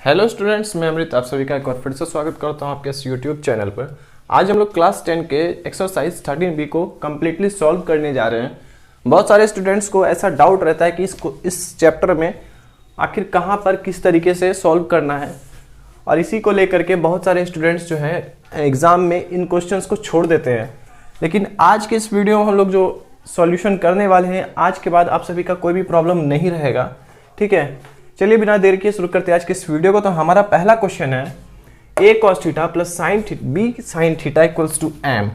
Hello students, मैं अमृत आप सभी का एक बार फिर से स्वागत करता हूं आपके इस यूट्यूब चैनल पर। आज हम लोग क्लास 10 के एक्सरसाइज 13B को कम्प्लीटली सॉल्व करने जा रहे हैं। बहुत सारे स्टूडेंट्स को ऐसा डाउट रहता है कि इस चैप्टर में आखिर कहां पर किस तरीके से सॉल्व करना है, और इसी को लेकर के बहुत सारे स्टूडेंट्स जो है एग्ज़ाम में इन क्वेश्चंस को छोड़ देते हैं। लेकिन आज के इस वीडियो में हम लोग जो सॉल्यूशन करने वाले हैं, आज के बाद आप सभी का कोई भी प्रॉब्लम नहीं रहेगा। ठीक है, चलिए बिना देर के शुरू करते हैं आज के इस वीडियो को। तो हमारा पहला क्वेश्चन है a cos theta plus b sin theta equals to m,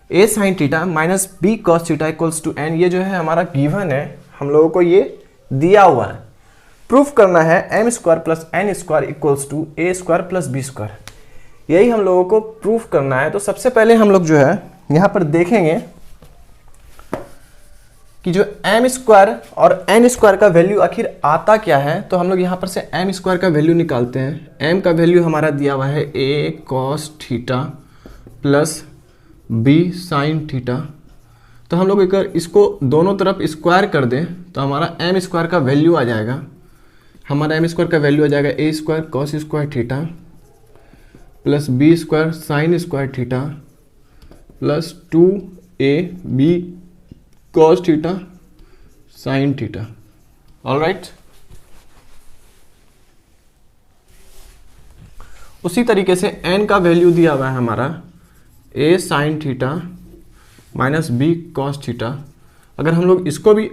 a sin theta minus b cos theta equals to n। ये जो है हमारा गिवन है, हम लोगों को ये दिया हुआ है। प्रूफ करना है m square plus n square equals to a square plus b square, यही हम लोगों को प्रूफ करना है। तो सबसे पहले हम लोग जो है यहाँ पर देखेंगे कि जो m स्क्वायर और n स्क्वायर का वैल्यू आखिर आता क्या है। तो हम लोग यहाँ पर से m स्क्वायर का वैल्यू निकालते हैं। m का वैल्यू हमारा दिया हुआ है a cos theta plus b sin theta. तो हम लोग अगर इसको दोनों तरफ स्क्वायर कर दें तो हमारा m स्क्वायर का वैल्यू आ जाएगा। हमारा m स्क्वायर का वैल्यू आ जाएगा a square cos square theta plus b square sin square theta plus 2ab cos theta sin theta. All right, उसी तरीके से n का वैल्यू दिया हुआ है हमारा a sin theta minus b cos theta. अगर हम लोग इसको भी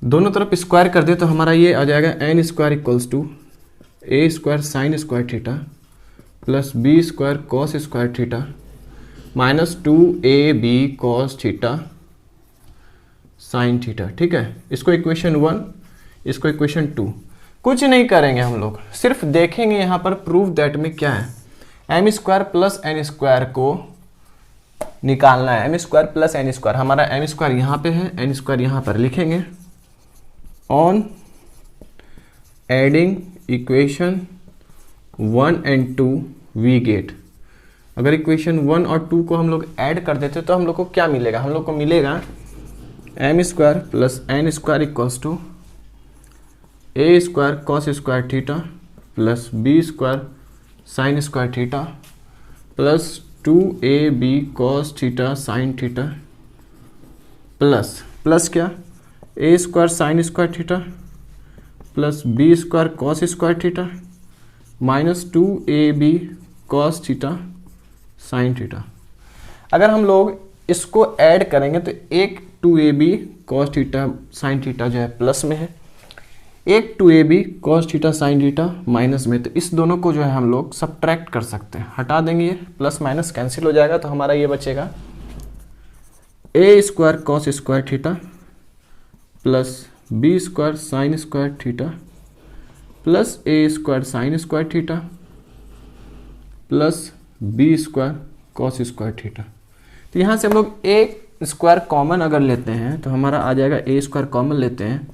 दोनों तरफ स्क्वायर कर दे तो हमारा ये आ जाएगा n square equals to a square sine square theta plus b square cos square theta minus 2ab cos theta sine theta. ठीक है, इसको इक्वेशन 1, इसको इक्वेशन 2। कुछ नहीं करेंगे हम लोग, सिर्फ देखेंगे यहाँ पर प्रूफ दैट में क्या है। m square plus n square को निकालना है। m square plus n square, हमारा m स्क्वायर यहाँ पे है, n स्क्वायर यहाँ पर लिखेंगे। On adding equation 1 and 2 we get, अगर इक्वेशन 1 और 2 को हम लोग ऐड कर देते तो हम लोग को क्या मिलेगा? हम लोग को मिलेगा m square plus n square equals to a square cos square theta plus b square sine square theta plus 2ab cos theta sine theta plus क्या a square sine square theta plus b square cos square theta minus 2ab cos theta sine theta. अगर हम लोग इसको add करेंगे तो एक 2ab cos theta sine theta जो है प्लस में है, एक 2ab cos theta sine theta minus में। तो इस दोनों को जो है हम लोग सब्ट्रैक्ट कर सकते हैं, हटा देंगे, ये प्लस माइनस कैंसिल हो जाएगा। तो हमारा ये बचेगा a square cos square theta plus b square sine square theta plus a square sine square theta plus b square cos square theta. तो यहाँ से हम लोग a स्क्वायर कॉमन अगर लेते हैं तो हमारा आ जाएगा a स्क्वायर कॉमन लेते हैं,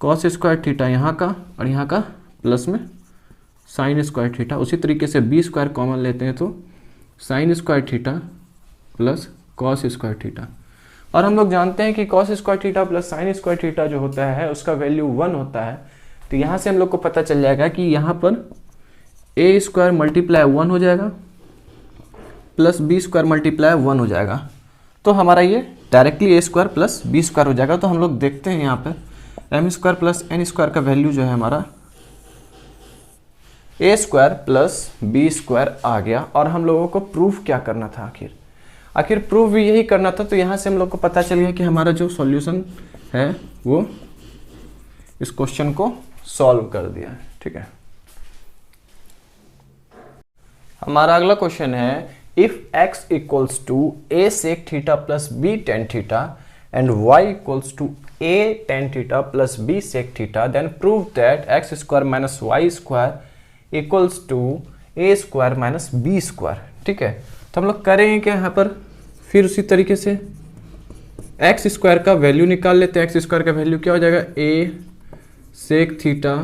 cos स्क्वायर थीटा यहाँ का और यहाँ का प्लस में साइन स्क्वायर थीटा। उसी तरीके से b स्क्वायर कॉमन लेते हैं तो sign square theta plus cos square theta. और हम लोग जानते हैं कि cos square theta plus sine square theta जो होता है उसका वैल्यू 1 होता है। तो यहाँ से हम लोग को पता चल जाएगा कि यहाँ पर a स्क्वायर मल्टीप्लाई 1 हो जाएगा प्लस b स्क्वायर मल्टीप्लाई 1 हो जाएगा। तो हमारा ये directly a square plus b square हो जाएगा। तो हम लोग देखते हैं यहाँ पर m square plus n square का वैल्यू जो है हमारा a square plus b square आ गया। और हम लोगों को प्रूफ क्या करना था? आखिर प्रूफ भी यही करना था। तो यहाँ से हम लोग को पता चल गया कि हमारा जो सॉल्यूशन है वो इस क्वेश्चन को सॉल्व कर दिया है। ठीक है, हमारा अगला क्वेश्चन है if x equals to a sec theta plus b tan theta and y equals to a tan theta plus b sec theta, then prove that x square minus y square equals to a square minus b square। ठीक है, तो हम लोग करेंगे क्या यहाँ पर, फिर उसी तरीके से x स्क्वायर का वैल्यू निकाल लेते हैं। x स्क्वायर का वैल्यू क्या हो जाएगा? a sec theta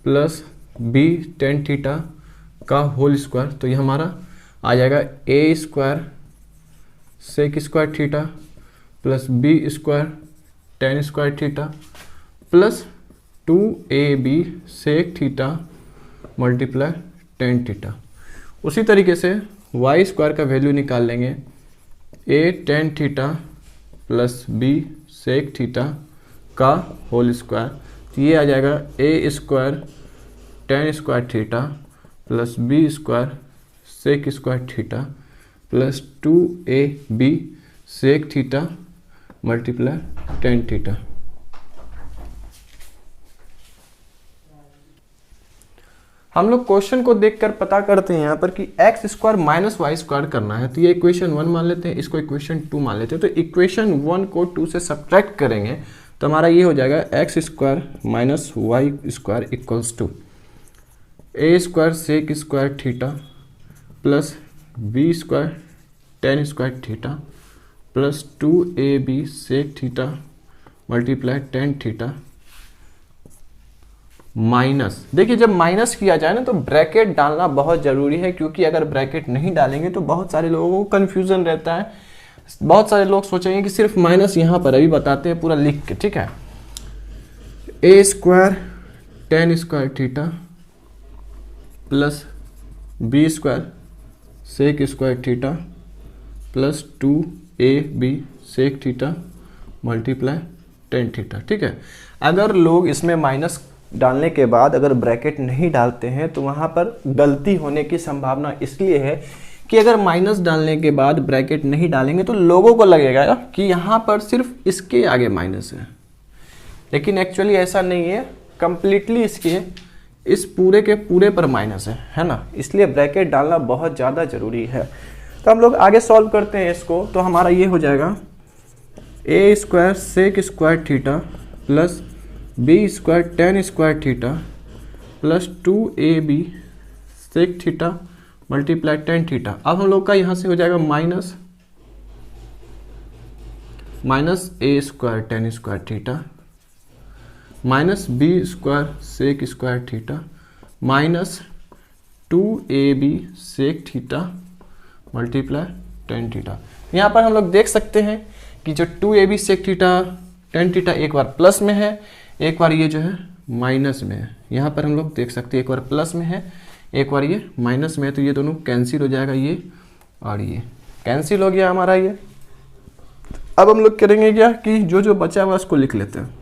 plus b tan theta का होल स्क्वायर। तो ये हमारा आ जाएगा a square sec square theta plus b square tan square theta plus 2ab sec theta multiply tan theta. उसी तरीके से वाई स्क्वायर का वैल्यू निकाल लेंगे, a tan theta plus b sec theta का होल स्क्वायर, तो ये आ जाएगा a square tan square theta plus b square sec square theta plus 2ab sec theta multiply tan theta. हम लोग क्वेश्चन को देखकर पता करते हैं यहाँ पर कि X square minus Y square करना है, तो ये इक्वेशन 1 मान लेते हैं, इसको इक्वेशन 2 मान लेते हैं। तो इक्वेशन 1 को 2 से सब्ट्रैक्ट करेंगे तो हमारा ये हो जाएगा x square minus Y square equals to a square sec square theta plus b square tan square theta plus 2ab sec theta multiply tan theta minus, देखिए जब माइनस किया जाए ना तो ब्रैकेट डालना बहुत ज़रूरी है, क्योंकि अगर ब्रैकेट नहीं डालेंगे तो बहुत सारे लोगों को कन्फ्यूज़न रहता है। बहुत सारे लोग सोचेंगे कि सिर्फ माइनस यहाँ पर, अभी बताते हैं पूरा लिख के, ठीक है। A square tan square theta plus b square sec square theta plus 2ab sec theta multiply tan theta, ठीक है। अगर लोग इसमें माइनस डालने के बाद अगर ब्रैकेट नहीं डालते हैं तो वहाँ पर गलती होने की संभावना इसलिए है कि अगर माइनस डालने के बाद ब्रैकेट नहीं डालेंगे तो लोगों को लगेगा कि यहाँ पर सिर्फ इसके आगे माइनस है, लेकिन एक्चुअली ऐसा नहीं है, कंप्लीटली इसके इस पूरे के पूरे पर माइनस है ना, इसलिए ब्रैकेट डालना बहुत ज़्यादा ज़रूरी है। तो हम लोग आगे सॉल्व करते हैं इसको, तो हमारा ये हो जाएगा a square sec square theta plus b square tan square theta plus 2ab sec theta multiply tan theta. अब हम लोग का यहाँ से हो जाएगा minus a square tan square theta minus b square sec square theta minus 2ab sec theta multiply tan theta. यहाँ पर हम लोग देख सकते हैं कि जो 2ab sec theta tan theta एक बार प्लस में है, एक बार ये जो है माइनस में है। यहाँ पर हम लोग देख सकते हैं एक बार प्लस में है, एक बार ये माइनस में है, तो ये दोनों कैंसिल हो जाएगा, ये और ये कैंसिल हो गया हमारा ये। अब हम लोग करेंगे क्या कि जो जो बचा हुआ उसको लिख लेते हैं।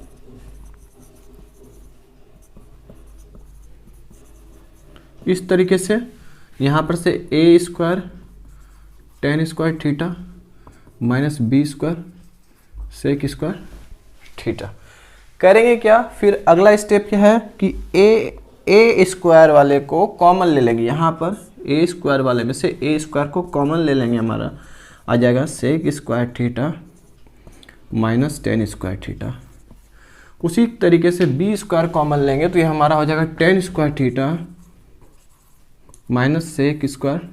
इस तरीके से यहाँ पर से a square tan square theta minus b square sec square theta करेंगे क्या। फिर अगला स्टेप क्या है कि ए स्क्वायर वाले को कॉमन ले लेंगे, यहाँ पर ए स्क्वायर वाले में से ए स्क्वायर को कॉमन ले लेंगे, हमारा आ जाएगा sec square theta minus tan square theta. उसी तरीके से बी स्क्वायर कॉमन लेंगे तो ये हमारा हो जाएगा tan square theta minus sec square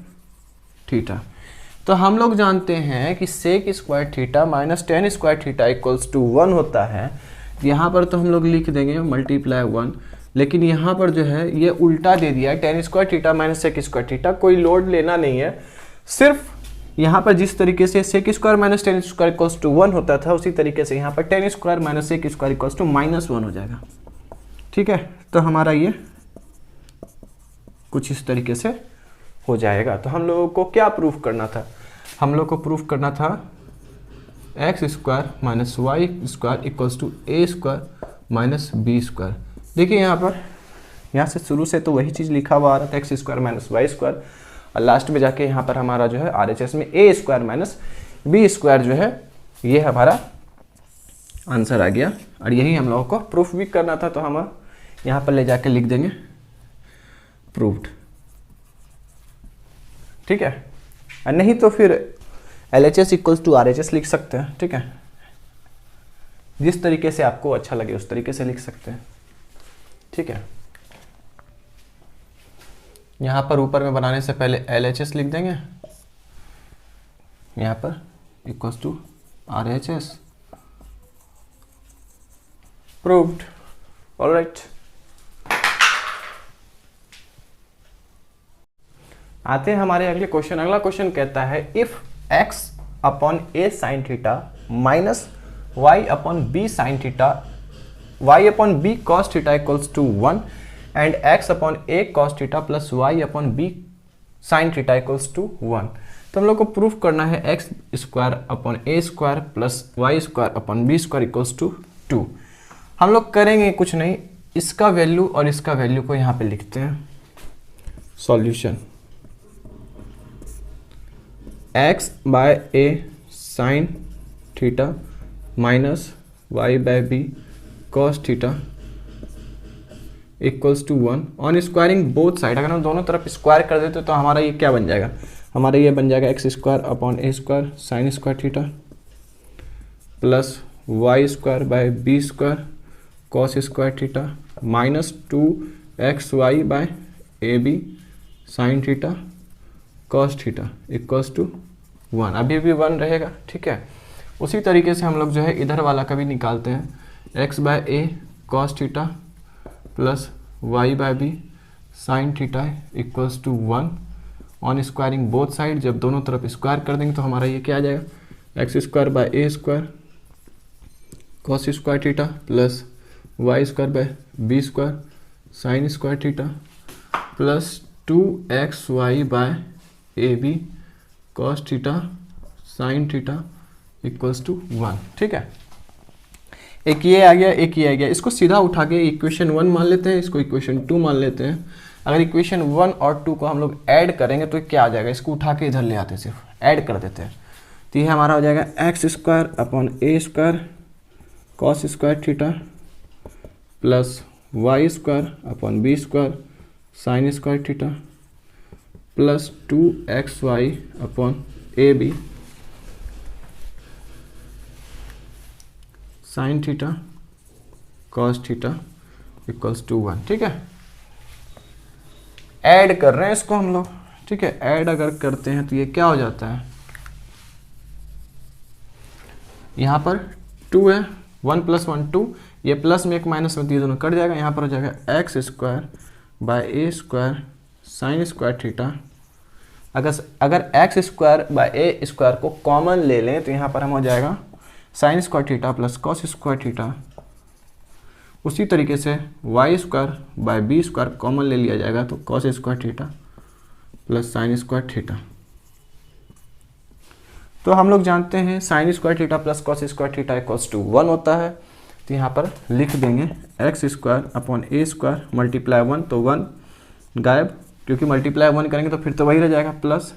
theta. तो हम लोग जानते हैं कि sec square theta minus tan square theta equals to 1 होता है। यहाँ पर तो हम लोग लिख देंगे मल्टीप्लाई 1, लेकिन यहाँ पर जो है ये उल्टा दे दिया है, tan square theta minus sec square theta. कोई लोड लेना नहीं है, सिर्फ यहाँ पर जिस तरीके से sec square minus tan square equals to 1 होता था, उसी तरीके से यहाँ पर tan square minus sec square equals to -1 हो जाएगा, ठीक है। तो हमारा ये कुछ इस तरीके से हो जाएगा। तो हम लोगों को क्या प्रूफ करना था, हम लोग को प्रूफ करना था x square minus Y square equals to a square minus b square. देखिए यहाँ पर, यहाँ से शुरू से तो वही चीज़ लिखा हुआ आ रहा था, x square minus Y square, और लास्ट में जाके यहाँ पर हमारा जो है RHS में a square minus b square जो है ये हमारा आंसर आ गया। और यही हम लोगों को प्रूफ भी करना था, तो हम यहाँ पर ले जाके लिख देंगे प्रूव्ड, ठीक है। और नहीं तो फिर LHS इक्वल्स टू RHS लिख सकते हैं, ठीक है। जिस तरीके से आपको अच्छा लगे उस तरीके से लिख सकते हैं, ठीक है। यहाँ पर ऊपर में बनाने से पहले LHS लिख देंगे, यहाँ पर equals to RHS, proved, alright. आते हैं हमारे अगले क्वेश्चन। अगला क्वेश्चन कहता है if x upon a sine theta minus y upon b sine theta y upon b cos theta equals to 1 and x upon a cos theta plus y upon b sine theta equals to 1। तो हम लोग को proof करना है x square upon a square plus y square upon b square equals to 2। हम लोग करेंगे कुछ नहीं, इसका वैल्यू और इसका वैल्यू को यहाँ पे लिखते हैं। Solution x by a sine theta minus y by b cos theta equals to 1 on squaring both side. अगर हम दोनों तरफ स्क्वायर कर देते तो हमारा ये क्या बन जाएगा, हमारा ये बन जाएगा x square upon a square sine square theta plus y square by b square cos square theta minus 2xy by a b sine theta cos theta equals to 1। अभी भी 1 रहेगा, ठीक है। उसी तरीके से हम लोग जो है इधर वाला का भी निकालते हैं, x by a cos theta plus y by b sine theta equals to 1 on squaring both side. जब दोनों तरफ स्क्वायर कर देंगे तो हमारा ये क्या आ जाएगा, x square by a square cos square theta plus y square by b square sine square theta plus 2xy by a b cos theta sine theta equals to 1, ठीक है। एक ये आ गया, एक ये आ गया, इसको सीधा उठा के इक्वेशन 1 मान लेते हैं, इसको इक्वेशन 2 मान लेते हैं। अगर इक्वेशन 1 और 2 को हम लोग ऐड करेंगे तो क्या आ जाएगा, इसको उठा के इधर ले आते हैं, सिर्फ ऐड कर देते हैं। तो ये हमारा हो जाएगा x square upon a square cos square theta plus y square upon b square sine square theta plus 2xy upon a b sine theta cos theta equals to 1, ठीक है। ऐड कर रहे हैं इसको हम लोग, ठीक है। ऐड अगर करते हैं तो ये क्या हो जाता है, यहाँ पर 2 है, 1 प्लस 1 2, ये प्लस में एक माइनस में, ये दोनों कट जाएगा। यहाँ पर हो जाएगा x square by a square sine square theta. अगर x square by a square को कॉमन ले लें तो यहाँ पर हम हो जाएगा sine square theta plus cos square theta. उसी तरीके से y square by b square common ले लिया जाएगा तो cos square theta plus sine square theta. तो हम लोग जानते हैं sine square theta plus cos square theta equals to 1 होता है। तो यहाँ पर लिख देंगे x square upon a square multiply 1, तो 1 गायब, क्योंकि मल्टीप्लाई 1 करेंगे तो फिर तो वही रह जाएगा, plus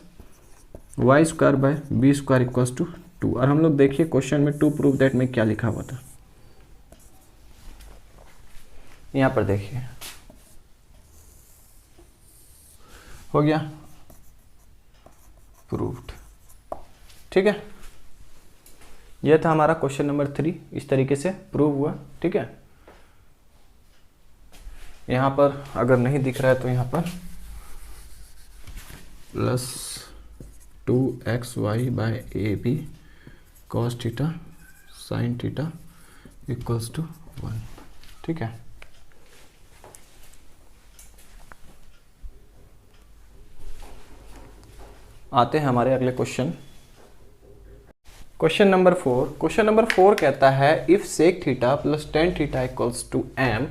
y square by b square equals to 2। और हम लोग देखिए क्वेश्चन में टू प्रूव दैट में क्या लिखा हुआ था, यहाँ पर देखिए हो गया प्रूव्ड, ठीक है। यह था हमारा क्वेश्चन नंबर 3, इस तरीके से प्रूव हुआ, ठीक है। यहाँ पर अगर नहीं दिख रहा है तो यहाँ पर plus 2xy by a b cos theta sine theta equals to 1, ठीक है। आते हैं हमारे अगले question, question number 4। Question number 4 कहता है if sec theta plus tan theta equals to m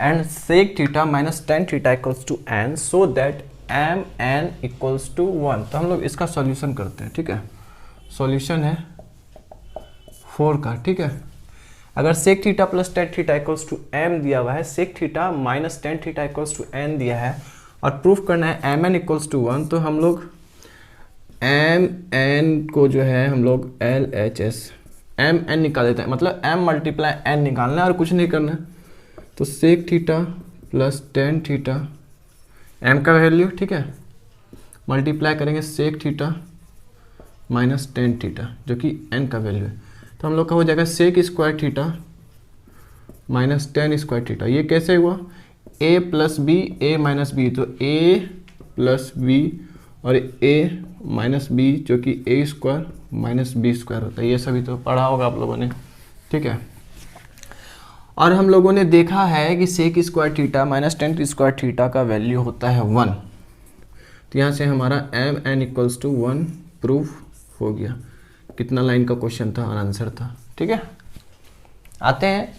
and sec theta minus tan theta equals to n so that m n equals to 1। तो हम लोग इसका सॉल्यूशन करते हैं, ठीक है। सॉल्यूशन है 4 का, ठीक है। अगर sec theta plus tan theta equals to m दिया हुआ है, sec theta minus tan theta equals to n दिया है और प्रूफ करना है एम एन इक्वल्स टू 1, तो हम लोग एम एन को जो है हम लोग L H S m n निकाल देते हैं, मतलब एम मल्टीप्लाई एन निकालना है और कुछ नहीं करना है। तो sec theta plus tan theta m का वैल्यू, ठीक है, मल्टीप्लाई करेंगे sec theta minus tan theta जो कि एन का वैल्यू है। तो हम लोग का हो जाएगा sec square theta minus tan square theta. ये कैसे हुआ, a plus b a minus b, तो ए प्लस बी और ए माइनस बी जो कि a square minus b square होता है। ये सभी तो पढ़ा होगा आप लोगों ने, ठीक है। और हम लोगों ने देखा है कि sec square theta minus tan square theta का वैल्यू होता है 1। तो यहाँ से हमारा m n equals to 1 proof हो गया। कितना लाइन का क्वेश्चन था और आंसर था, ठीक है। आते हैं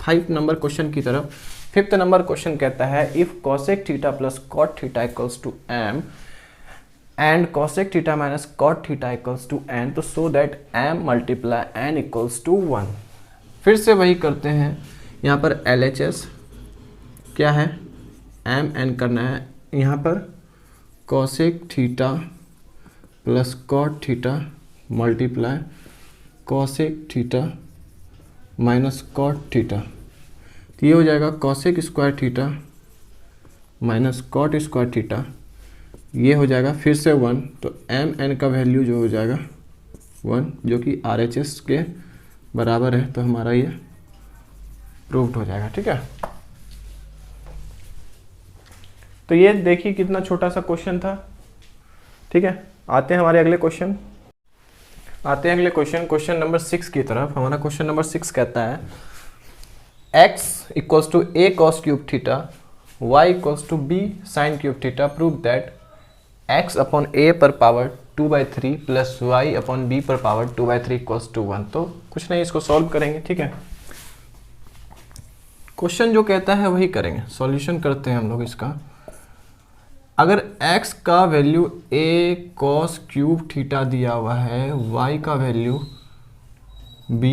5 नंबर क्वेश्चन की तरफ। 5th नंबर क्वेश्चन कहता है if cosec theta plus cot theta equals to m and cosec theta minus cot theta equals to n, तो so that m multiply n equals to 1। फिर से वही करते हैं, यहाँ पर LHS क्या है, m n करना है। यहाँ पर cosec theta plus cot theta multiply cosec theta minus cot theta, तो ये हो जाएगा cosec square theta minus cot square theta, ये हो जाएगा फिर से 1, तो m n का वैल्यू जो हो जाएगा 1, जो कि RHS के बराबर है, तो हमारा ये प्रूव्ड हो जाएगा। ठीक है, तो ये देखिए कितना छोटा सा क्वेश्चन था। ठीक है, आते हैं हमारे अगले क्वेश्चन, क्वेश्चन नंबर 6 की तरफ। हमारा क्वेश्चन नंबर 6 कहता है x equals to a cos cube theta y इक्वल्स टू b sine cube theta, prove that x upon a पर power 2/3 plus y upon b पर पावर 2/3 इक्वल्स टू 1। तो कुछ नहीं, इसको सॉल्व करेंगे। ठीक है, क्वेश्चन जो कहता है वही करेंगे, सॉल्यूशन करते हैं हम लोग इसका। अगर x का value a cos cube theta दिया हुआ है, y का value b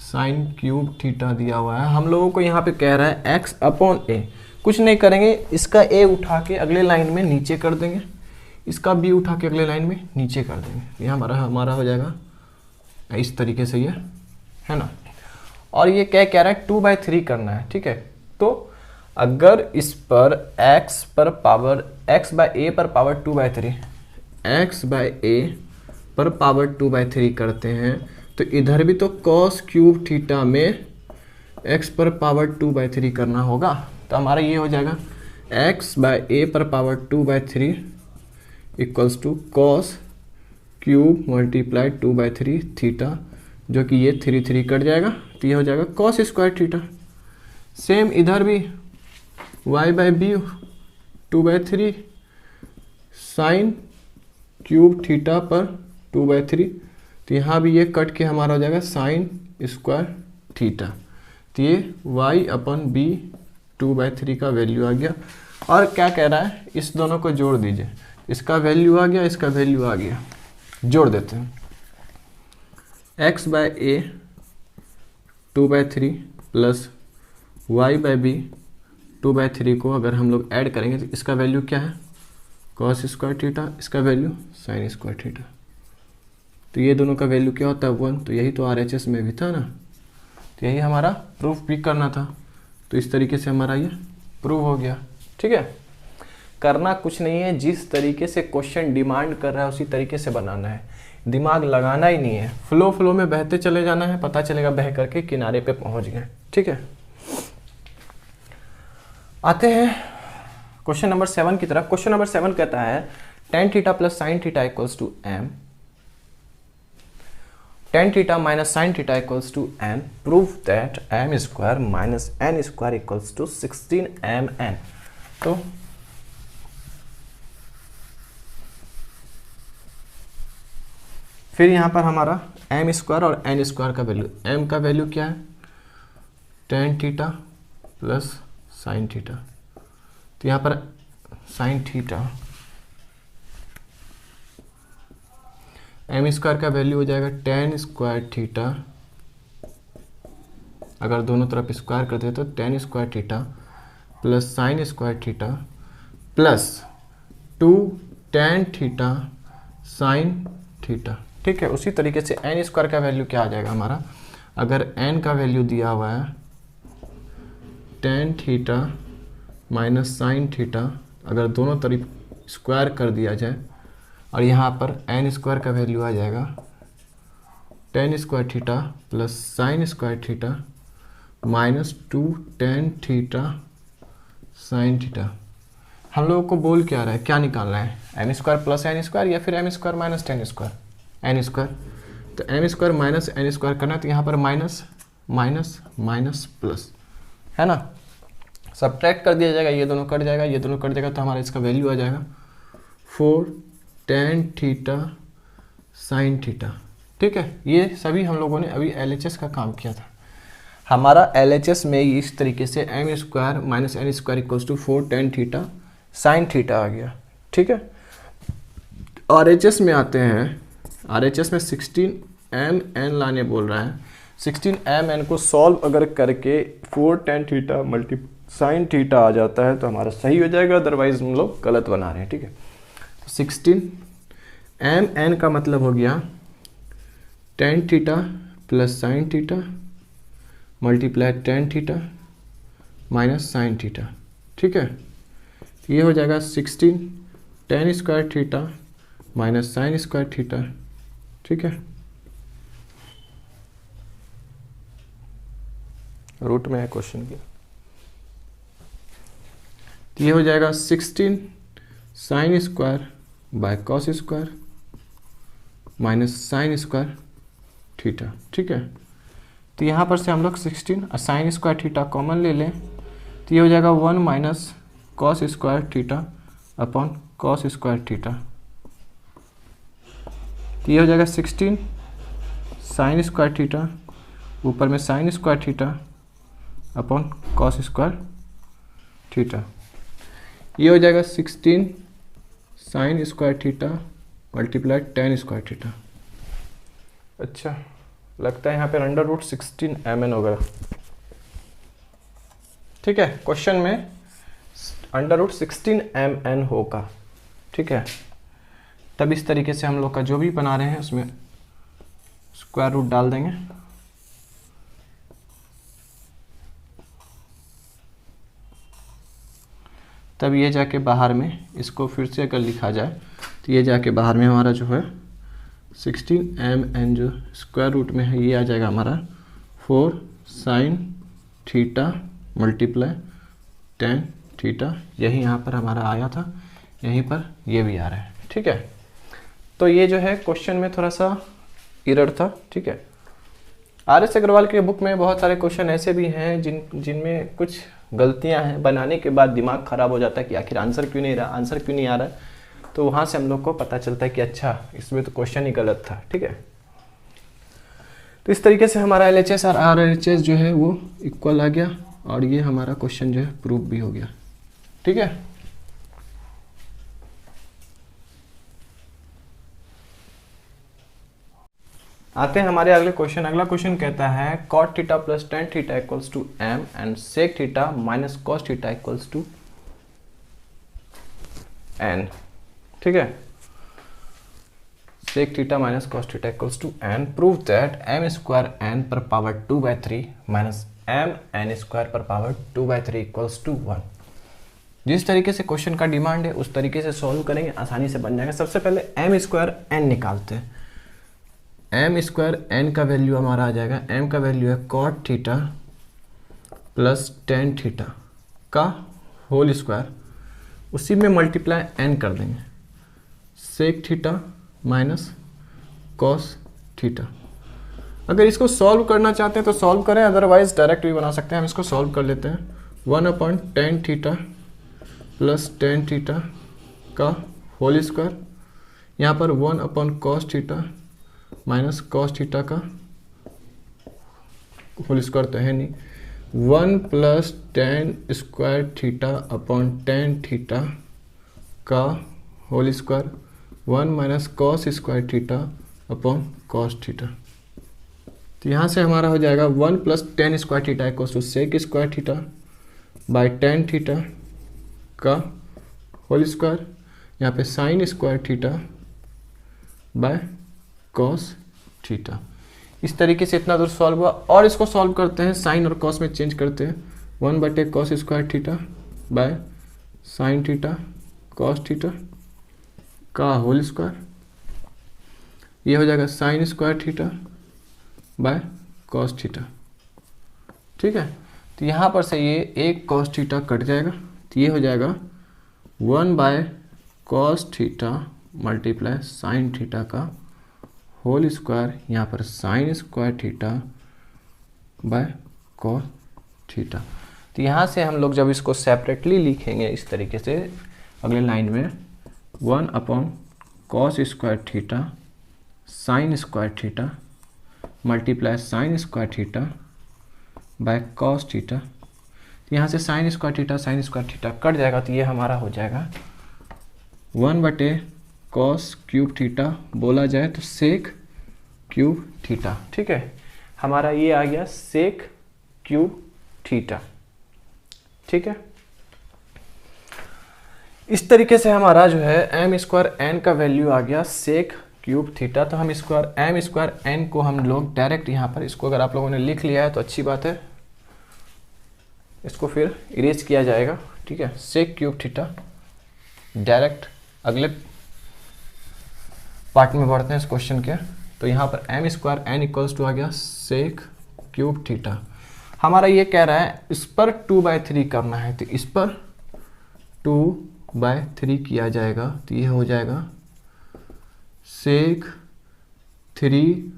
sine cube theta दिया हुआ है, हम लोगों को यहाँ पे कह रहा है x अपॉन a। कुछ नहीं करेंगे, इसका a उठा के अगले लाइन में नीचे कर देंगे, इसका b उठा के अगले लाइन में नीचे कर देंगे। यह हमारा हो जाएगा इस तरीके से, ये है ना। और ये क्या कह रहा है, 2/3 करना है। ठीक है, तो अगर इस पर x पर पावर x बाय a पर पावर 2/3, x बाय a पर पावर 2/3 करते हैं, तो इधर भी तो cos क्यूब थीटा में x पर पावर 2/3 करना होगा। तो हमारा ये हो जाएगा x बाय a पर power 2/3 equals to cos cube multiply 2/3 theta, जो कि ये 3 कट जाएगा, तो ये हो जाएगा cos स्क्वायर थीटा। सेम इधर भी y by b 2/3 sine cube theta पर 2/3, तो यहाँ भी ये कट के हमारा हो जाएगा साइन स्क्वायर थीटा। तो ये y अपन b 2/3 का वैल्यू आ गया। और क्या कह रहा है, इस दोनों को जोड़ दीजिए, इसका वैल्यू आ गया, इसका वैल्यू आ गया, जोड़ देते हैं। x by a 2/3 plus y by b 2/3 को अगर हम लोग ऐड करेंगे तो इसका वैल्यू क्या है, cos स्क्वायर थीटा, इसका वैल्यू साइन स्क्वायर थीटा। तो ये दोनों का वैल्यू क्या होता है 1, तो यही तो RHS में भी था ना, तो यही हमारा प्रूफ भी करना था। तो इस तरीके से हमारा ये प्रूव हो गया। ठीक है, करना कुछ नहीं है, जिस तरीके से क्वेश्चन डिमांड कर रहा है उसी तरीके से बनाना है, दिमाग लगाना ही नहीं है, फ्लो में बहते चले जाना है, पता चलेगा बह करके किनारे पे पहुंच गए। ठीक है, आते हैं क्वेश्चन नंबर 7 की तरफ। क्वेश्चन नंबर 7 कहता है tan theta plus sine theta equals to m, tan theta minus sine theta equals to n, prove that m square minus n square equals to 16mn। तो फिर यहाँ पर हमारा m स्क्वायर और n स्क्वायर का value, m का value क्या है, tan theta plus sine theta, तो यहाँ पर साइन थीटा, m स्क्वायर का वैल्यू हो जाएगा tan स्क्वायर थीटा, अगर दोनों तरफ स्क्वायर करते हैं तो tan square theta plus sine square theta plus 2 tan theta sine theta. ठीक है, उसी तरीके से n स्क्वायर का वैल्यू क्या आ जाएगा हमारा, अगर n का वैल्यू दिया हुआ है tan theta minus sine theta, अगर दोनों तरफ स्क्वायर कर दिया जाए और यहाँ पर n स्क्वायर का वैल्यू आ जाएगा tan square theta plus sine square theta minus 2 tan theta sine theta. हम लोगों को बोल क्या रहा है, क्या निकालना है, m square plus n square या फिर m square minus tan square, n square. तो m square minus n square करना है, तो यहाँ पर माइनस माइनस माइनस प्लस, है ना, सब्ट्रैक्ट कर दिया जाएगा, ये दोनों कट जाएगा, ये दोनों कट जाएगा, तो हमारा इसका वैल्यू आ जाएगा 4 tan थीटा साइन थीटा। ठीक है, ये सभी हम लोगों ने अभी LHS का काम किया था। हमारा LHS में इस तरीके से m square minus n square equals to 4 tan theta sine theta आ गया, ठीक है। RHS में आते हैं, RHS में 16mn लाने बोल रहा है। 16mn को सॉल्व अगर करके 4 tan theta multi sine theta आ जाता है तो हमारा सही हो जाएगा, अदरवाइज हम लोग गलत बना रहे हैं, ठीक है। 16mn का मतलब हो गया tan theta plus sine theta multiply tan theta minus sine theta, ठीक है। ये हो जाएगा 16 tan square theta minus sine square theta, ठीक है। रूट में है क्वेश्चन की। ये हो जाएगा 16 sign square by cos square minus sine square theta, ठीक है। तो यहाँ पर से हम लोग 16 और साइन स्क्वायर थीटा कॉमन ले लें तो ये हो जाएगा 1 minus cos square theta upon cos square theta. तो ये हो जाएगा 16 साइन स्क्वायर थीटा ऊपर में sign square theta upon cos square theta. ये हो जाएगा 16 sign square theta multiply tan square theta. अच्छा, लगता है यहाँ पे अंडर रूट 16mn होगा, ठीक है। क्वेश्चन में अंडर रूट 16mn होगा, ठीक है। तब इस तरीके से हम लोग का जो भी बना रहे हैं उसमें स्क्वायर रूट डाल देंगे। तब ये जाके बाहर में इसको फिर से अगर लिखा जाए तो ये जाके बाहर में हमारा जो है 16mn जो स्क्वायर रूट में है ये आ जाएगा हमारा 4 sine theta multiply tan theta. यही यहाँ पर हमारा आया था, यहीं पर ये भी आ रहा है, ठीक है। तो ये जो है क्वेश्चन में थोड़ा सा एरर था, ठीक है। RS अग्रवाल के बुक में बहुत सारे क्वेश्चन ऐसे भी हैं जिनमें कुछ गलतियां हैं, बनाने के बाद दिमाग ख़राब हो जाता है कि आखिर आंसर क्यों नहीं आ रहा है। तो वहाँ से हम लोग को पता चलता है कि अच्छा इसमें तो क्वेश्चन ही गलत था, ठीक है। तो इस तरीके से हमारा LHS और RHS जो है वो इक्वल आ गया और ये हमारा क्वेश्चन जो है प्रूफ भी हो गया, ठीक है। आते हैं हमारे अगले क्वेश्चन। अगला क्वेश्चन कहता है cot theta plus tan theta equals to m and sec theta minus cos theta equals to n, ठीक है। sec theta minus cos theta equals to n। Prove that m square n पर power 2/3 minus m n square पर power 2/3 equals to 1। जिस तरीके से question का demand है उस तरीके से सॉल्व करेंगे, आसानी से बन जाएगा। सबसे पहले m स्क्वायर n निकालते हैं। m स्क्वायर n का वैल्यू हमारा आ जाएगा, m का वैल्यू है cot theta plus tan theta का होल स्क्वायर, उसी में मल्टीप्लाई n कर देंगे, sec theta minus cos theta. अगर इसको सॉल्व करना चाहते हैं तो सॉल्व करें, अदरवाइज डायरेक्ट भी बना सकते हैं। हम इसको सॉल्व कर लेते हैं। 1/tan theta plus tan theta का होल स्क्वायर, यहाँ पर 1/cos theta minus cos theta का होल स्क्वायर तो है नहीं, 1 plus tan square theta upon tan theta का whole square, 1 minus cos square theta upon cos theta. तो यहाँ से हमारा हो जाएगा 1 plus tan square theta equals to sec square theta by tan theta का होल स्क्वायर, यहाँ पे sin square theta by cos theta. इस तरीके से इतना दूर सॉल्व हुआ और इसको सॉल्व करते हैं, साइन और cos में चेंज करते हैं। 1/cos square theta by sine theta cos theta का होल स्क्वायर, ये हो जाएगा sine square theta by cos theta, ठीक है। तो यहाँ पर से ये एक cos थीटा कट जाएगा, तो ये हो जाएगा 1/cos theta multiply sign theta का होल स्क्वायर, यहाँ पर sign square theta by cos theta. तो यहाँ से हम लोग जब इसको सेपरेटली लिखेंगे इस तरीके से अगले लाइन में 1/cos square theta sine square theta multiply sign square theta by cos theta. यहाँ से साइन स्क्वायर थीटा कट जाएगा, तो ये हमारा हो जाएगा 1/cos क्यूब थीटा, बोला जाए तो सेक क्यूब थीटा। ठीक है, हमारा ये आ गया सेक क्यूब थीटा। ठीक है, इस तरीके से हमारा जो है एम स्क्वायर एन का वैल्यू आ गया सेक क्यूब थीटा। तो हम एम स्क्वायर एन को हम लोग डायरेक्ट यहाँ पर, इसको अगर आप लोगों ने लिख लिया है तो अच्छी बात है, इसको फिर इरेज किया जाएगा। ठीक है, सेक क्यूब थीटा डायरेक्ट अगले पार्ट में बढ़ते हैं इस क्वेश्चन के। तो यहाँ पर m square n equals to आ गया सेक क्यूब थीटा। हमारा ये कह रहा है इस पर 2/3 करना है, तो इस पर 2/3 किया जाएगा, तो ये हो जाएगा सेक 3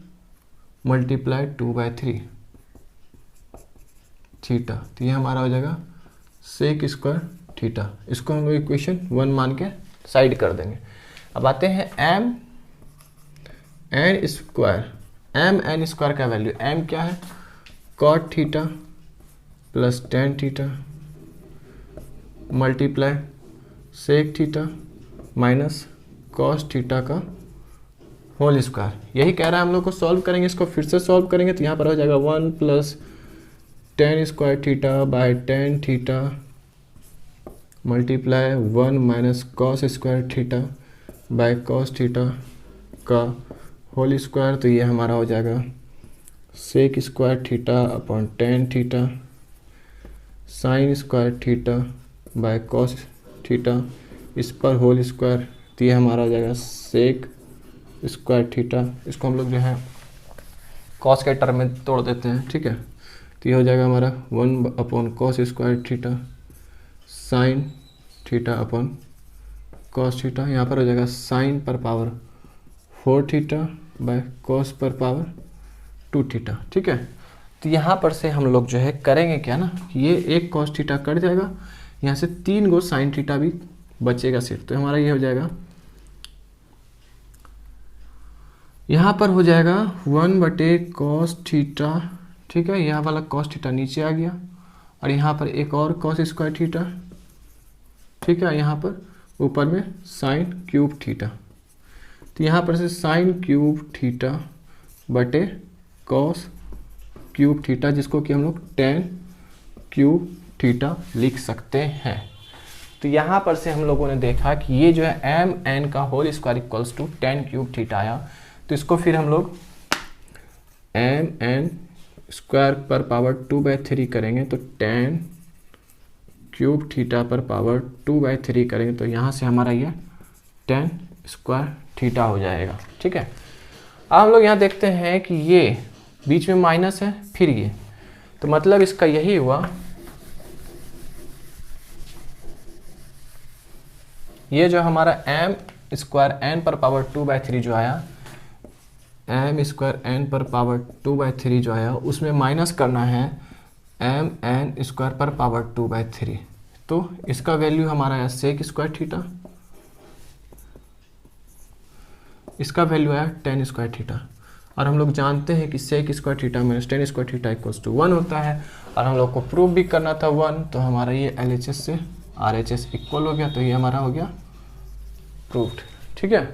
मल्टीप्लाई 2/3 थीटा। तो ये हमारा हो जाएगा सेक स्क्वायर थीटा। इसको हम लोग इक्वेशन 1 मान के साइड कर देंगे। अब आते हैं एम एन स्क्वायर का वैल्यू, एम क्या है cot theta plus tan theta multiply sec theta minus cos theta का होल स्क्वायर। यही कह रहा है हम लोग को सॉल्व करेंगे, इसको फिर से सॉल्व करेंगे तो यहाँ पर हो जाएगा 1 + tan square theta by tan theta multiply 1 - cos square theta by cos theta का होल स्क्वायर। तो ये हमारा हो जाएगा sec square theta upon tan theta sine square theta by cos theta, इस पर होल स्क्वायर। तो ये हमारा हो जाएगा सेक स्क्वायर थीटा। इसको हम लोग जो है कॉस के टर्म में तोड़ देते हैं। ठीक है, तो ये हो जाएगा हमारा 1/cos square theta sine theta upon cos theta. यहाँ पर हो जाएगा साइन पर पावर 4 थीटा बाय कॉस पर पावर 2 थीटा। ठीक है, तो यहाँ पर से हम लोग जो है करेंगे क्या ना, ये एक कॉस थीटा कट जाएगा, यहाँ से 3 गो साइन थीटा भी बचेगा सिर्फ। तो हमारा ये हो जाएगा, यहाँ पर हो जाएगा 1/cos थीटा। ठीक है, यहाँ वाला cos थीटा नीचे आ गया और यहाँ पर एक और cos स्क्वायर थीटा। ठीक है, यहाँ पर ऊपर में साइन क्यूब थीटा। तो यहाँ पर से साइन क्यूब थीटा बटे कॉस क्यूब थीटा, जिसको कि हम लोग tan क्यूब थीटा लिख सकते हैं। तो यहाँ पर से हम लोगों ने देखा कि ये जो है एम एन का whole square equals to tan cube theta आया। तो इसको फिर हम लोग एम एन स्क्वायर पर पावर 2/3 करेंगे, तो tan क्यूब थीटा पर पावर 2/3 करेंगे, तो यहाँ से हमारा ये tan स्क्वायर थीटा हो जाएगा। ठीक है, अब हम लोग यहाँ देखते हैं कि ये बीच में माइनस है, फिर ये, तो मतलब इसका यही हुआ, ये जो हमारा एम स्क्वायर एन पर पावर 2/3 जो आया, एम स्क्वायर एन पर पावर 2/3 जो आया, उसमें माइनस करना है एम एन स्क्वायर पर पावर 2/3। तो इसका वैल्यू हमारा आया सेक स्क्वायर थीटा, इसका वैल्यू आया tan स्क्वायर थीटा। और हम लोग जानते हैं कि sec square theta minus tan square theta equals to 1 होता है, और हम लोग को प्रूव भी करना था 1, तो हमारा ये LHS से RHS इक्वल हो गया, तो ये हमारा हो गया प्रूव्ड। ठीक है,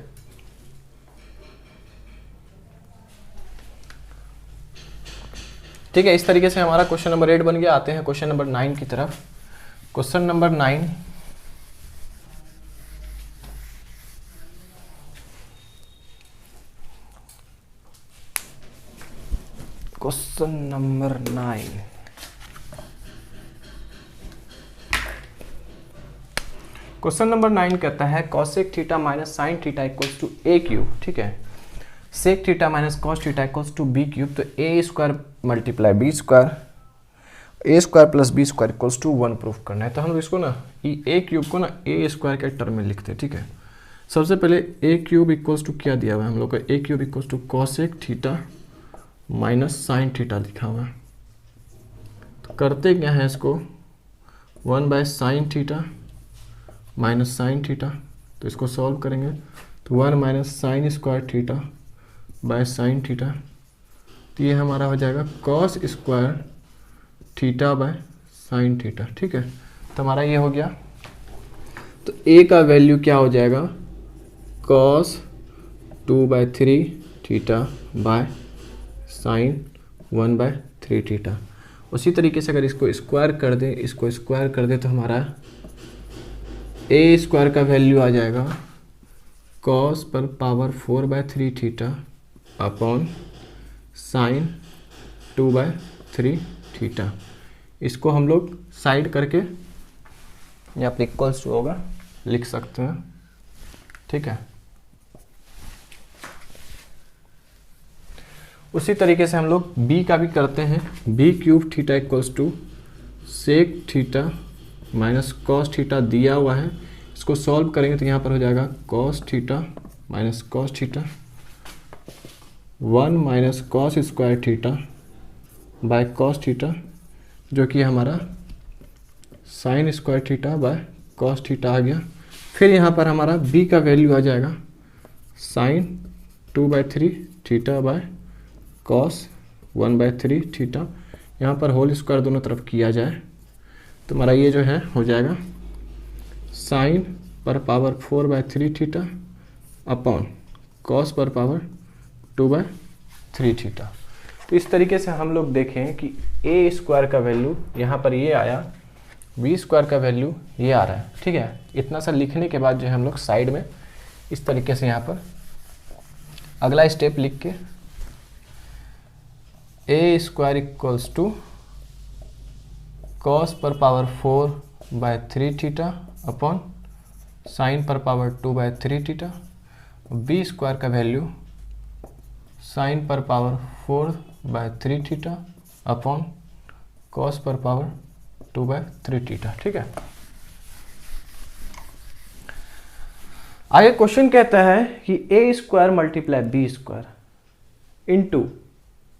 ठीक है, इस तरीके से हमारा क्वेश्चन नंबर 8 बन गया। आते हैं क्वेश्चन नंबर 9 की तरफ। Question number 9, question number 9, question number 9 कहता है cosec theta minus sine theta equals to a cube. ठीक है, sec theta minus cos theta equals to b cube. तो a square multiply b square, a square plus b square equals to 1 proof करना है। तो हम इसको ना ए cube को ना ए स्क्वायर के टर्म में लिखते हैं। ठीक है, सबसे पहले ए क्यूब इक्वल्स टू क्या दिया हुआ है हम लोग को, a cube equals to cosec theta minus sine theta लिखा हुआ है। तो करते क्या है, इसको 1/sin theta minus sine theta, तो इसको सॉल्व करेंगे तो 1 - sin square theta by sign theta. तो ये हमारा हो जाएगा cos square theta by sign theta, ठीक है। तो हमारा ये हो गया। तो ए का वैल्यू क्या हो जाएगा, cos 2/3 theta by sign 1/3 theta. उसी तरीके से अगर इसको स्क्वायर कर दें, इसको स्क्वायर कर दें, तो हमारा ए स्क्वायर का वैल्यू आ जाएगा कॉस पर power 4/3 theta upon sign 2/3 theta. इसको हम लोग साइड करके यहाँ पर इक्वल्स जो होगा लिख सकते हैं, ठीक है। उसी तरीके से हम लोग b का भी करते हैं। b³ theta equals to sec theta minus cos theta दिया हुआ है। इसको सॉल्व करेंगे तो यहाँ पर हो जाएगा cos theta minus cos theta 1 minus cos square theta by cos theta, जो कि हमारा sine square theta by cos theta आ गया। फिर यहाँ पर हमारा b का वैल्यू आ जाएगा sine 2/3 theta by cos 1/3 theta. यहाँ पर होल स्क्वायर दोनों तरफ किया जाए तो हमारा ये जो है हो जाएगा साइन पर पावर 4/3 थीटा अपॉन कॉस पर पावर 2/3 थीटा। तो इस तरीके से हम लोग देखें कि ए स्क्वायर का वैल्यू यहाँ पर ये आया, बी स्क्वायर का वैल्यू ये आ रहा है, ठीक है। इतना सा लिखने के बाद जो है हम लोग साइड में इस तरीके से यहाँ पर अगला स्टेप लिख के a square equals to cos पर पावर 4/3 थीटा अपॉन साइन पर पावर 2/3 थीटा। बी स्क्वायर का वैल्यू साइन पर पावर 4/3 थीटा अपॉन कॉस पर पावर 2/3 थीटा, ठीक है। आगे क्वेश्चन कहता है कि a square multiply b square into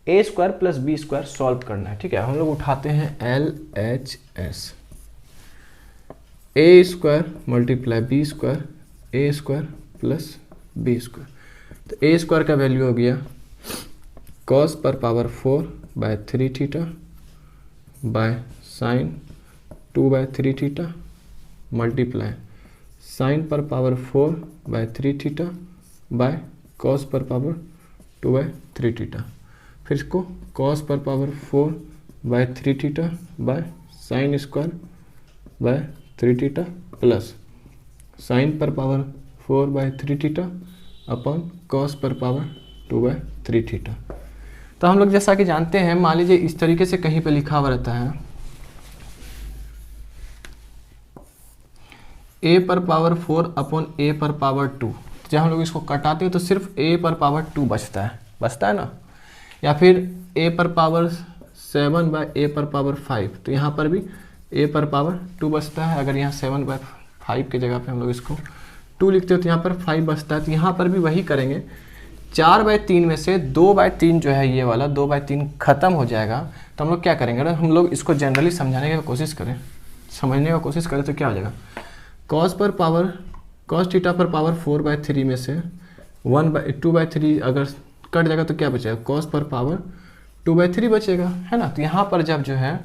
a square plus b square solve करना है, ठीक है। हम लोग उठाते हैं LHS, a square multiply b square a square plus b square. तो ए स्क्वायर का वैल्यू हो गया कॉस पर power 4/3 theta by sine 2/3 theta multiply sine पर पावर 4/3 थीटा बाय कॉस पर पावर 2/3 थीटा। फिर इसको कॉस पर power 4/3 theta by sine square by 3 theta plus sine पर पावर 4/3 थीटा अपॉन कॉस पर पावर 2/3 थीटा। तो हम लोग जैसा कि जानते हैं, मान लीजिए इस तरीके से कहीं पे लिखा हुआ रहता है a पर पावर 4 अपॉन a पर पावर 2। जब हम लोग इसको कटाते हैं तो सिर्फ a पर पावर 2 बचता है ना, या फिर a पर पावर 7 बाय a पर पावर 5। तो यहाँ पर भी a पर पावर 2 बचता है। अगर यहाँ 7/5 की जगह पे हम लोग इसको 2 लिखते हो तो यहाँ पर 5 बचता है। तो यहाँ पर भी वही करेंगे, 4/3 में से 2/3 जो है ये वाला 2/3 खत्म हो जाएगा। तो हम लोग क्या करेंगे, अगर हम लोग इसको जनरली समझाने की कोशिश करें, समझने का कोशिश करें तो क्या हो जाएगा, कॉस थीटा पर पावर 4/3 में से 2/3 अगर कट जाएगा तो क्या बचेगा, कॉस पर पावर 2/3 बचेगा, है ना। तो यहाँ पर जब जो है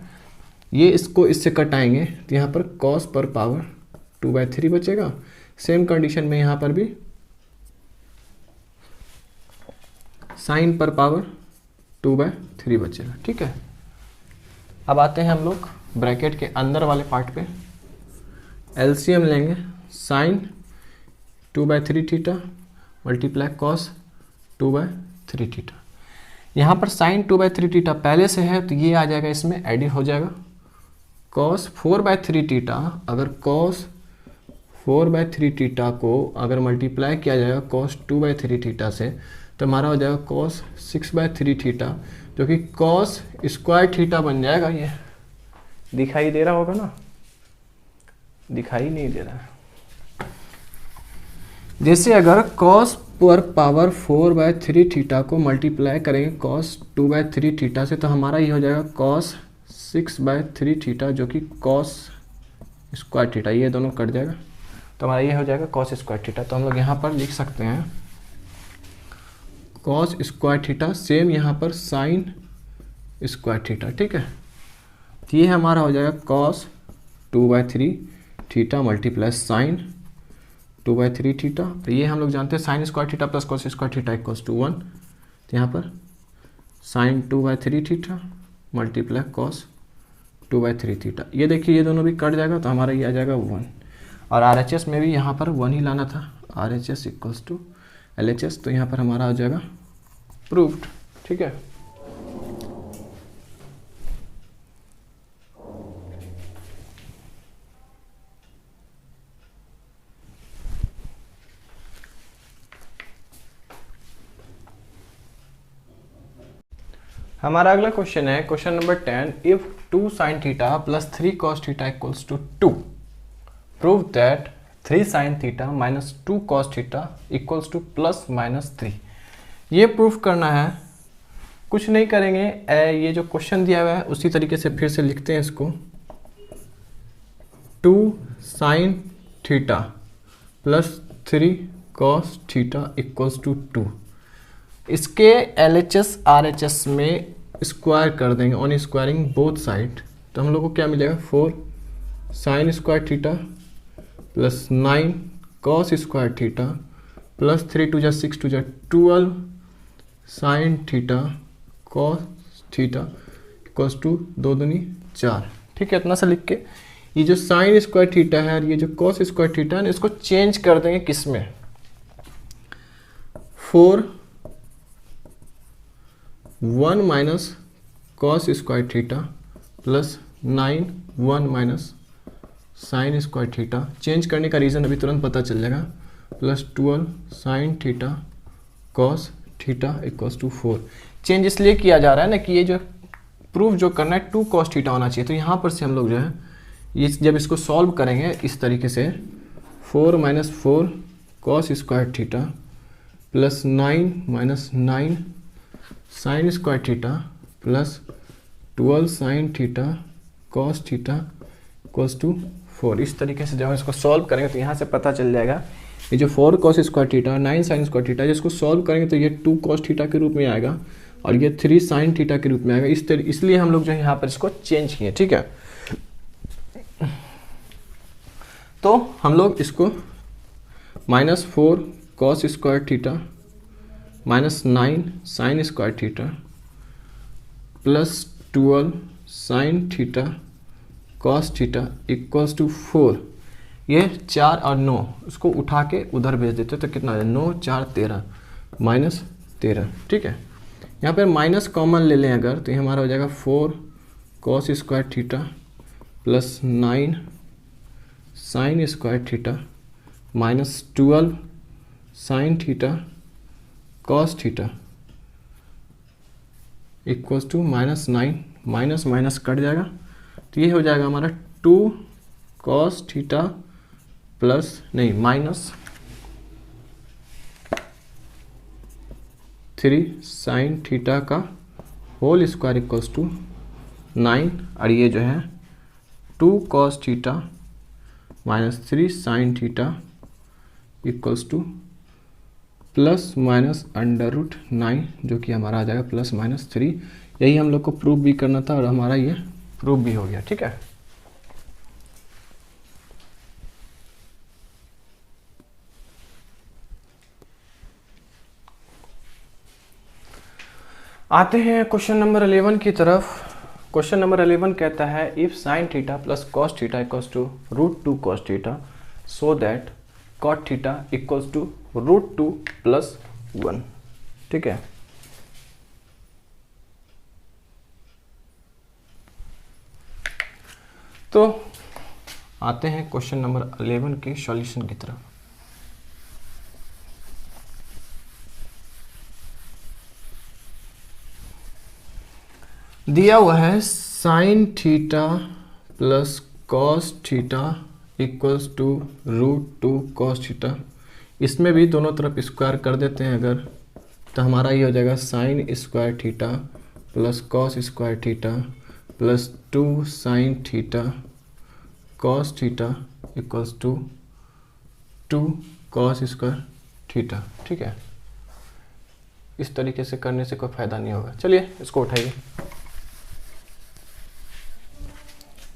ये इसको इससे कटाएंगे तो यहाँ पर कॉस पर पावर 2/3 बचेगा। सेम कंडीशन में यहाँ पर भी साइन पर पावर 2/3 बचेगा, ठीक है। अब आते हैं हम लोग ब्रैकेट के अंदर वाले पार्ट पे। एलसीएम लेंगे, sine 2/3 theta multiply cos 2/3 theta. यहाँ पर साइन 2/3 थीटा पहले से है तो ये आ जाएगा, इसमें एडिट हो जाएगा। कॉस 4/3 थीटा, अगर कॉस 4/3 थीटा को अगर मल्टीप्लाई किया जाएगा कॉस 2/3 थीटा से तो हमारा हो जाएगा कॉस 6/3 थीटा, जो कि कॉस स्क्वायर थीटा बन जाएगा। ये दिखाई दे रहा होगा ना, दिखाई नहीं दे रहा है। जैसे अगर कॉस पर पावर 4/3 थीटा को मल्टीप्लाई करेंगे कॉस 2/3 थीटा से तो हमारा ये हो जाएगा कॉस 6/3 थीटा, जो कि कॉस स्क्वायर थीटा, ये दोनों कट जाएगा तो हमारा ये हो जाएगा कॉस स्क्वायर थीटा। तो हम लोग यहाँ पर लिख सकते हैं कॉस स्क्वायर थीटा, सेम यहाँ पर साइन स्क्वायर थीटा, ठीक है। तो ये हमारा हो जाएगा cos 2/3 theta multiply sine 2/3 theta. तो ये हम लोग जानते हैं sine square theta plus cos square theta equals to 1। तो यहाँ पर sine 2/3 theta multiply cos 2/3 theta. ये देखिए ये दोनों भी कट जाएगा तो हमारा ये आ जाएगा 1। और RHS में भी यहाँ पर 1 ही लाना था, RHS इक्वल्स टू LHS। तो यहाँ पर हमारा आ जाएगा प्रूव्ड। ठीक है, हमारा अगला क्वेश्चन है question number 10। If 2 sin theta plus 3 cos theta equals to 2, prove that 3 sin theta minus 2 cos theta equals to plus minus 3। ये प्रूफ करना है, कुछ नहीं करेंगे, ये जो क्वेश्चन दिया हुआ है उसी तरीके से फिर से लिखते हैं इसको। 2 sin theta plus 3 cos theta equals to 2। इसके LHS RHS में स्क्वायर कर देंगे ऑन स्क्वायरिंग बोथ साइड। तो हम लोग को क्या मिलेगा 4 sin square theta plus 9 cos square theta plus 3 2 6 2 12 sin theta cos theta equals to 2 दूनी 4। ठीक है, इतना सा लिख के ये जो sin स्क्वायर थीटा है और ये जो cos स्क्वायर थीटा है इसको चेंज कर देंगे किस में, 4 1 minus cos square theta plus 9 1 minus sine square theta. Change करने का रीज़न अभी तुरंत पता चल जाएगा, plus 12 sine theta cos theta equals to 4। Change इसलिए किया जा रहा है ना कि ये जो प्रूफ जो करना है 2 cos थीटा होना चाहिए। तो यहाँ पर से हम लोग जो है ये जब इसको सॉल्व करेंगे इस तरीके से 4 minus 4 cos square theta plus 9 minus 9 sine square theta plus 12 sine theta cos theta equals to 4। इस तरीके से जब हम इसको सॉल्व करेंगे तो यहाँ से पता चल जाएगा ये जो 4 cos square theta 9 sine square theta जिसको सॉल्व करेंगे तो ये 2 cos थीटा के रूप में आएगा और ये 3 साइन थीटा के रूप में आएगा। इसलिए हम लोग जो है यहाँ पर इसको चेंज किए। ठीक है, तो हम लोग इसको -4 cos square theta minus 9 sine square theta plus 12 sine theta cos theta equals to 4। ये 4 और 9 इसको उठा के उधर भेज देते तो कितना है 9 4 13 माइनस 13। ठीक है, यहाँ पर माइनस कॉमन ले लें अगर तो ये हमारा हो जाएगा 4 cos square theta plus 9 sine square theta minus 12 sine theta cos theta equals to -9 minus minus कट जाएगा तो ये हो जाएगा हमारा 2 cos थीटा प्लस नहीं माइनस 3 साइन थीटा का होल स्क्वायर इक्वल्स टू 9 और ये जो है 2 cos theta minus 3 sine theta equals to plus minus √9 जो कि हमारा आ जाएगा +-3। यही हम लोग को प्रूफ भी करना था और हमारा ये प्रूफ भी हो गया। ठीक है, आते हैं क्वेश्चन नंबर 11 की तरफ। क्वेश्चन नंबर 11 कहता है if sine theta plus cos theta equals to √2 cos theta so that cot theta equals to √2 + 1। ठीक है, तो आते हैं क्वेश्चन नंबर 11 के सॉल्यूशन की तरफ। दिया हुआ है sine theta plus cos theta equals to √2 cos theta. इसमें भी दोनों तरफ स्क्वायर कर देते हैं अगर तो हमारा ये हो जाएगा sine square theta plus cos square theta plus 2 sine theta cos theta equals to 2 cos square theta. ठीक है, इस तरीके से करने से कोई फायदा नहीं होगा। चलिए इसको उठाइए।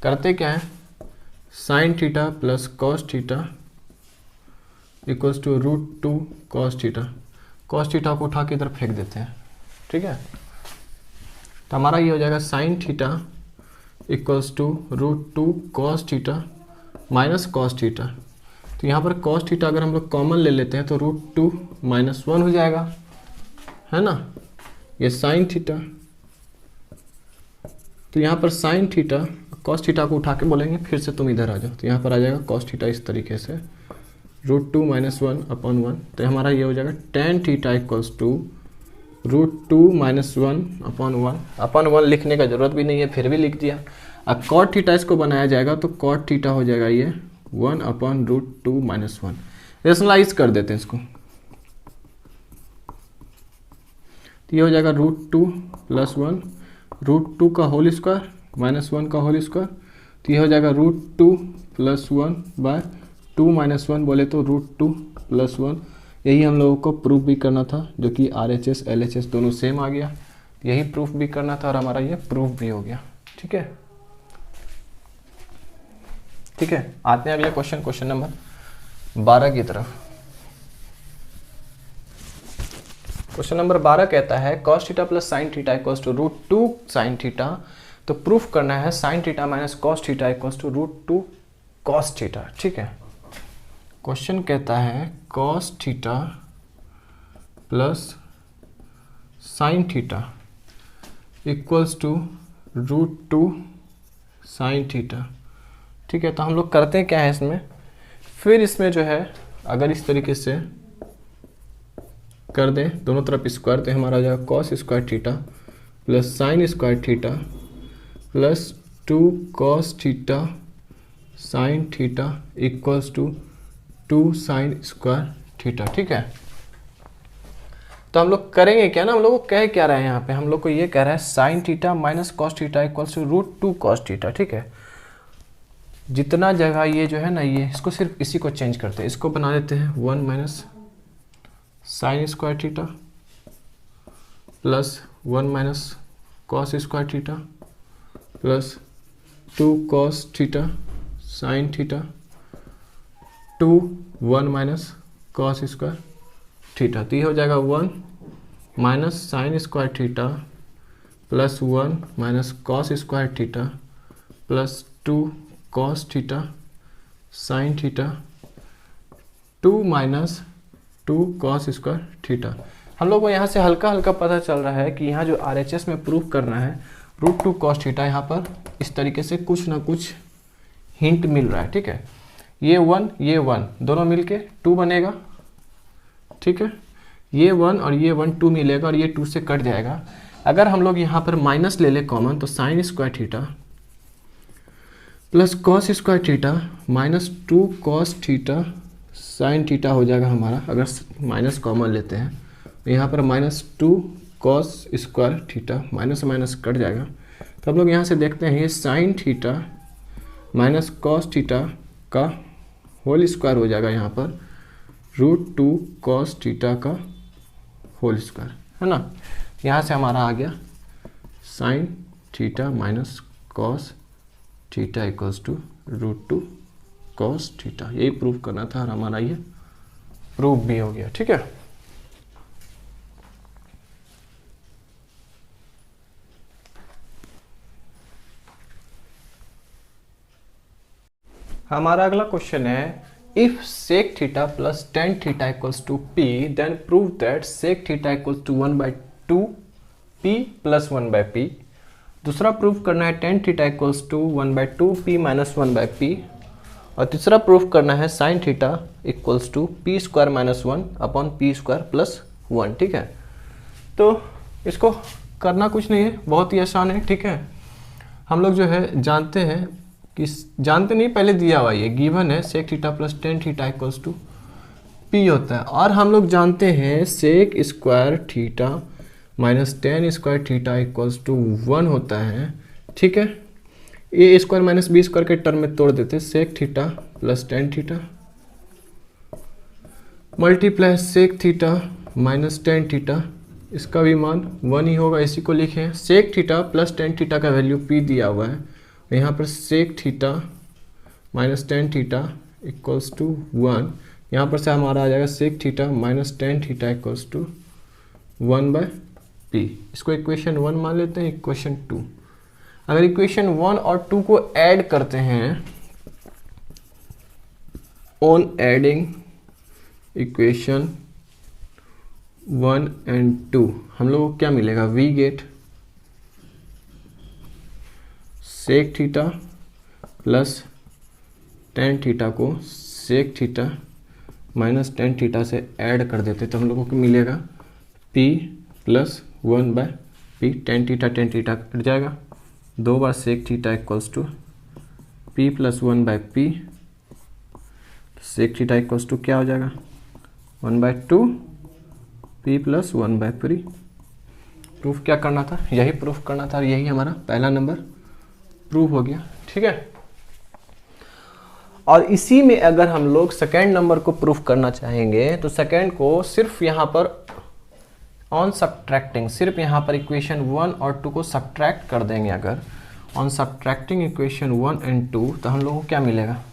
करते क्या है, sine theta plus cos theta equals to √2 cos theta. Cos theta को उठा के इधर फेंक देते हैं, ठीक है। तो हमारा ये हो जाएगा sine theta equals to √2 cos theta minus cos theta. तो यहाँ पर कॉस थीटा अगर हम लोग कॉमन ले लेते हैं तो √2 - 1 हो जाएगा, है ना। ये साइन थीटा, तो यहाँ पर साइन थीटा कॉस थीटा को उठा के बोलेंगे फिर से तुम इधर आ जाओ, तो यहाँ पर आ जाएगा कॉस थीटा इस तरीके से √2 - 1/1। तो हमारा ये हो जाएगा tan थीटा इक्वल्स टू √2 - 1/1 लिखने का जरूरत भी नहीं है, फिर भी लिख दिया। अब कॉट थीटा इसको बनाया जाएगा तो कॉट थीटा हो जाएगा ये 1/√2 - 1। रेशनलाइज कर देते हैं इसको, तो ये हो जाएगा √2 + 1 √2 का होल स्क्वायर -1 का होल स्क्वायर। तो ये हो जाएगा √2 + 1/2 - 1 बोले तो √2 + 1। यही हम लोगों को प्रूफ भी करना था, जो कि RHS LHS दोनों सेम आ गया। यही प्रूफ भी करना था और हमारा ये प्रूफ भी हो गया, ठीक है। ठीक है, आते हैं अगले क्वेश्चन नंबर 12 की तरफ। क्वेश्चन नंबर 12 कहता है cos theta plus sine theta equals to √2 sine theta. तो प्रूफ करना है sine theta minus cos theta equals to √2 cos theta, ठीक है। क्वेश्चन कहता है cos theta plus sine theta equals to √2 sine theta, ठीक है। तो हम लोग करते हैं क्या है इसमें, फिर इसमें जो है अगर इस तरीके से कर दें दोनों तरफ स्क्वायर, तो हमारा आ जाएगा cos square theta plus sine square theta plus 2 cos theta sine theta equals to 2 sine square theta, ठीक है। तो हम लोग करेंगे क्या ना, हम लोग को कह क्या रहे हैं यहाँ पे, हम लोग को ये कह रहा है sine theta minus cos theta equals to √2 cos theta, ठीक है। जितना जगह ये जो है ना, ये इसको सिर्फ इसी को चेंज करते हैं, इसको बना देते हैं 1 - sign square theta plus 1 - cos square theta plus 2 cos theta sine theta 2 1 - cos square theta. तो ये हो जाएगा 1 - sign square theta plus 1 - cos square theta plus 2 cos theta sine theta 2 - 2 cos square theta. हम लोग को यहाँ से हल्का हल्का पता चल रहा है कि यहाँ जो RHS में प्रूफ करना है √2 कॉस थीटा, यहाँ पर इस तरीके से कुछ ना कुछ हिंट मिल रहा है, ठीक है। ये 1 दोनों मिलके 2 बनेगा, ठीक है। ये 1 और ये 1 2 मिलेगा और ये 2 से कट जाएगा। अगर हम लोग यहाँ पर माइनस ले ले कॉमन, तो sign square theta plus cos square theta minus 2 cos theta sine theta हो जाएगा हमारा। अगर माइनस कॉमन लेते हैं तो यहाँ पर -2 cos square theta minus minus कट जाएगा। तो हम लोग यहाँ से देखते हैं ये sine theta minus cos theta का होल स्क्वायर हो जाएगा यहाँ पर √2 कॉस थीटा का होल स्क्वायर, है ना। यहाँ से हमारा आ गया sine theta minus cos theta equals to √2 cos theta. यही प्रूफ करना था और हमारा ये प्रूफ भी हो गया, ठीक है। हमारा अगला क्वेश्चन है if sec theta plus tan theta equals to p then prove that sec theta equals to 1/2 p plus 1/p। दूसरा प्रूफ करना है tan theta equals to 1/2 p minus 1/p। और तीसरा प्रूफ करना है sine theta equals to p² - 1/p² plus 1, ठीक है। तो इसको करना कुछ नहीं है, बहुत ही आसान है, ठीक है। हम लोग जो है जानते हैं कि जानते नहीं, पहले दिया हुआ ये गिवन है sec theta plus tan theta equals to p होता है। और हम लोग जानते हैं sec square theta minus tan square theta equals to 1 होता है, ठीक है। a square minus b square के टर्म में तोड़ देते, sec theta plus tan theta multiply sec theta minus tan theta, इसका भी मान 1 ही होगा, इसी को लिखे हैं। Sec theta plus tan theta का वैल्यू p दिया हुआ है यहाँ पर sec theta minus tan theta equals to 1, यहाँ पर से हमारा आ जाएगा sec theta minus tan theta equals to 1/p। इसको इक्वेशन 1 मान लेते हैं, इक्वेशन 2। अगर इक्वेशन 1 और 2 को ऐड करते हैं, ऑन एडिंग इक्वेशन 1 एंड 2 हम लोग को क्या मिलेगा, we get sec theta plus tan theta को sec theta minus tan theta से ऐड कर देते तो हम लोगों को मिलेगा p plus 1/p। Tan theta cut जाएगा, 2 बार sec theta equals to p plus 1/p। Sec theta equals to क्या हो जाएगा, 1/2 p प्लस 1/3। प्रूफ क्या करना था, यही प्रूफ करना था, यही हमारा पहला नंबर प्रूफ हो गया। ठीक है, और इसी में अगर हम लोग सेकेंड नंबर को प्रूफ करना चाहेंगे तो सेकेंड को सिर्फ यहाँ पर ऑन सब्ट्रैक्टिंग, सिर्फ यहाँ पर इक्वेशन 1 और 2 को सब्ट्रैक्ट कर देंगे। अगर ऑन सब्ट्रैक्टिंग इक्वेशन 1 एंड 2 तो हम लोगों को क्या मिलेगा,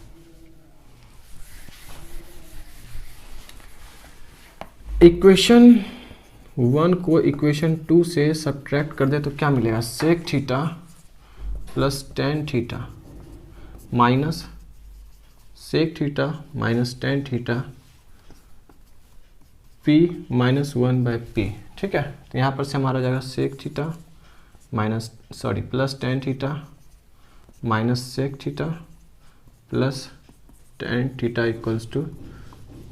इक्वेशन 1 को इक्वेशन 2 से सब्ट्रैक्ट कर दे तो क्या मिलेगा, sec theta plus tan theta minus sec theta minus tan theta p minus 1/p। ठीक है, तो यहाँ पर से हमारा जाएगा sec theta plus tan theta minus sec theta plus tan theta equals to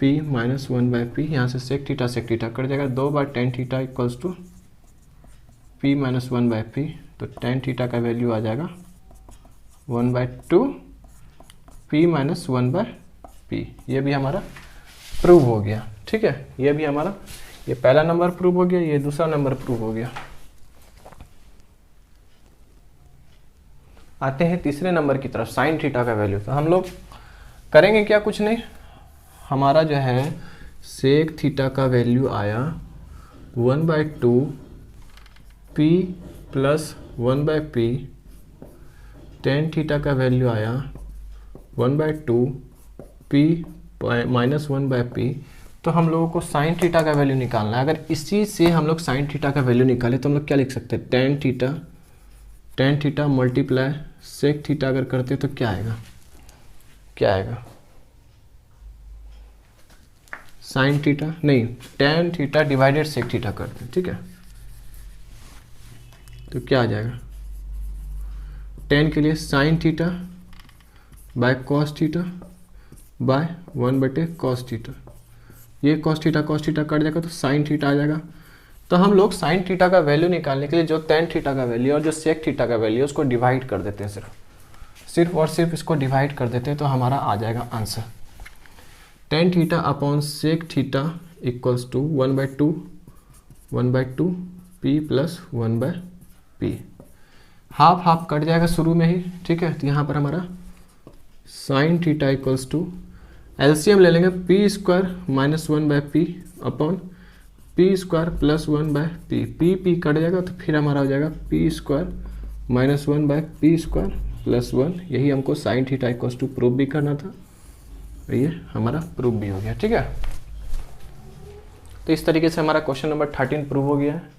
p minus 1/p। यहाँ से सेक थीटा कट जाएगा, 2 बार tan theta equals to p minus 1/p। तो टेन थीटा का वैल्यू आ जाएगा 1/2 p माइनस 1/p। ये भी हमारा प्रूव हो गया। ठीक है, ये भी हमारा, ये पहला नंबर प्रूव हो गया, ये दूसरा नंबर प्रूव हो गया। आते हैं तीसरे नंबर की तरफ, साइन थीटा का वैल्यू। तो हम लोग करेंगे क्या, कुछ नहीं, हमारा जो है सेक थीटा का वैल्यू आया 1/2 p plus 1/p। Tan theta का वैल्यू आया 1/2 p माइनस 1/p। तो हम लोगों को साइन थीटा का वैल्यू निकालना है। अगर इसी से हम लोग साइन थीटा का वैल्यू निकाले तो हम लोग क्या लिख सकते हैं, tan theta multiply sec theta अगर करते तो क्या आएगा, साइन थीटा नहीं, tan theta divided sec theta करते हैं। ठीक है, तो क्या आ जाएगा, टेन के लिए sine theta by cos theta by 1/cos theta. ये कॉस थीटा कट जाएगा तो साइन थीटा आ जाएगा। तो हम लोग साइन थीटा का वैल्यू निकालने के लिए जो टेन थीटा का वैल्यू और जो सेक थीटा का वैल्यू उसको डिवाइड कर देते हैं, सिर्फ इसको डिवाइड कर देते हैं तो हमारा आ जाएगा answer. Tan theta upon sec theta equals to 1/2 p plus 1/p। Half कट जाएगा शुरू में ही। ठीक है, तो यहाँ पर हमारा sine theta equals to LCM ले लेंगे, p square minus 1/p upon p square plus 1/p। p कट जाएगा तो फिर हमारा हो जाएगा p square minus 1/p square plus 1। यही हमको sine theta equals to prove भी करना था, ये हमारा प्रूव भी हो गया। ठीक है, तो इस तरीके से हमारा क्वेश्चन नंबर 13 प्रूव हो गया है।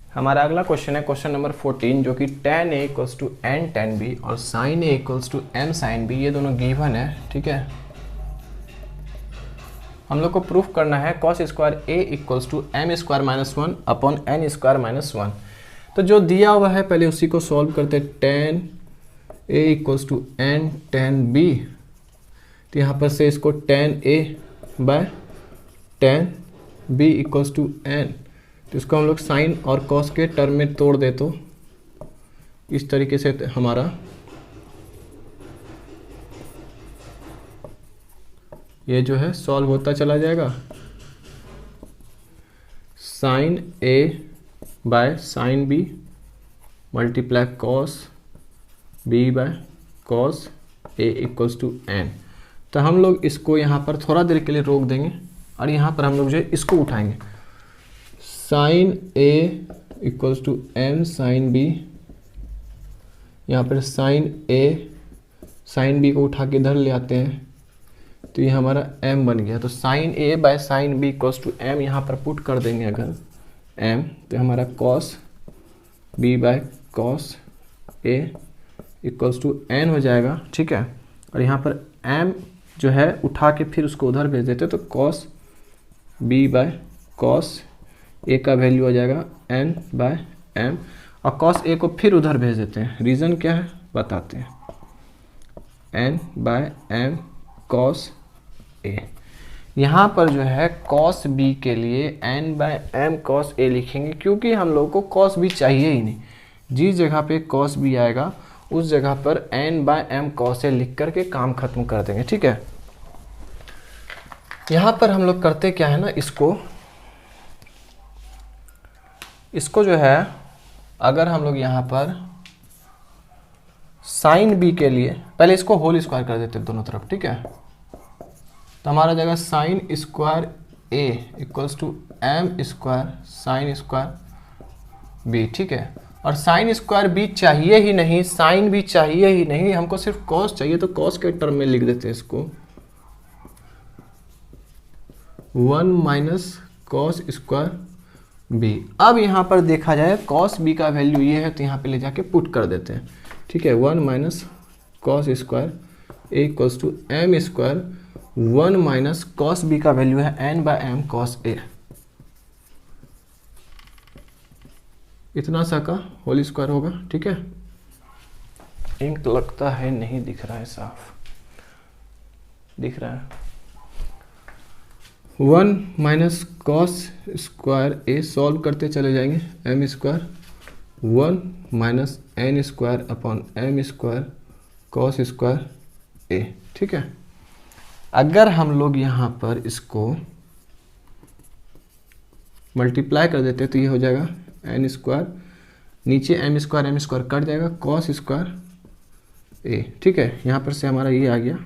हमारा अगला क्वेश्चन है क्वेश्चन नंबर 14, जो कि tan a equals to n tan b और sin a equals to m sin b, ये दोनों गिवन है। ठीक है, हम लोग को प्रूफ करना है cos square a equals to m square minus 1 upon n square minus 1। तो जो दिया हुआ है पहले उसी को सॉल्व करते, tan a equals to n tan b। तो यहाँ पर से इसको tan a by tan b equals to n, तो इसको हम लोग साइन और कॉस के टर्म में तोड़ दे तो इस तरीके से हमारा ये जो है सॉल्व होता चला जाएगा। Sine a by sine b multiply cos b by cos a equals to n। तो हम लोग इसको यहाँ पर थोड़ा देर के लिए रोक देंगे और यहाँ पर हम लोग जो है इसको उठाएंगे। Sine a equals to M sine B, यहाँ पर साइन ए साइन बी को उठा के इधर ले आते हैं तो ये हमारा m बन गया। तो sine A by sine B equals to M यहाँ पर पुट कर देंगे अगर m, तो हमारा cos b by cos a equals to n हो जाएगा, ठीक है। और यहाँ पर m जो है उठा के फिर उसको उधर भेज देते तो cos b by cos a का वैल्यू हो जाएगा n बाय m, और कॉस a को फिर उधर भेज देते हैं। रीज़न क्या है बताते हैं, n by m cos a। यहाँ पर जो है कॉस b के लिए n by m cos a लिखेंगे, क्योंकि हम लोग को कॉस b चाहिए ही नहीं। जिस जगह पे कॉस b आएगा उस जगह पर n by m cos a लिख करके काम खत्म कर देंगे, ठीक है। यहाँ पर हम लोग करते क्या है ना, इसको जो है अगर हम लोग यहाँ पर साइन बी के लिए पहले इसको होल स्क्वायर कर देते हैं दोनों तरफ, ठीक है। तो हमारा जाएगा sine square A equals to M square sine square B, ठीक है। और साइन स्क्वायर बी चाहिए ही नहीं, साइन भी चाहिए ही नहीं, हमको सिर्फ कॉस चाहिए, तो कॉस के टर्म में लिख देते हैं इसको 1 माइनस कॉस स्क्वायर बी। अब यहाँ पर देखा जाए कॉस बी का वैल्यू ये है तो यहाँ पे ले जाके पुट कर देते हैं, ठीक है। 1 minus cos square A equals to M square 1 minus cos B का वैल्यू है n by M cos A, इतना सा का होल स्क्वायर होगा, ठीक है। इंक लगता है नहीं दिख रहा है, साफ दिख रहा है। 1 minus cos square A solve करते चले जाएंगे, M square 1 minus N square upon M square cos square A, ठीक है। अगर हम लोग यहाँ पर इसको मल्टीप्लाई कर देते तो ये हो जाएगा एन स्क्वायर, नीचे एम स्क्वायर कट जाएगा कॉस स्क्वायर ए, ठीक है। यहाँ पर से हमारा ये आ गया,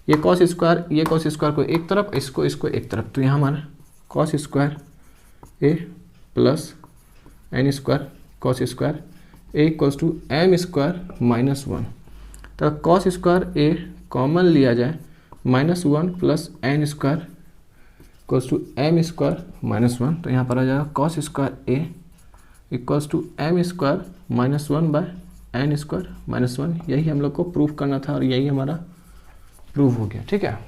ये कॉस स्क्वायर को एक तरफ, इसको एक तरफ, तो यहाँ हमारा cos square A plus N square cos square A equals to M square minus 1। तो कॉस स्क्वायर ए कॉमन लिया जाए -1 plus N square equals to M square minus 1, तो यहाँ पर आ जाएगा cos square A equals to M square minus 1 by N square minus 1। यही हम लोग को प्रूफ करना था और यही हमारा प्रूफ हो गया, ठीक है।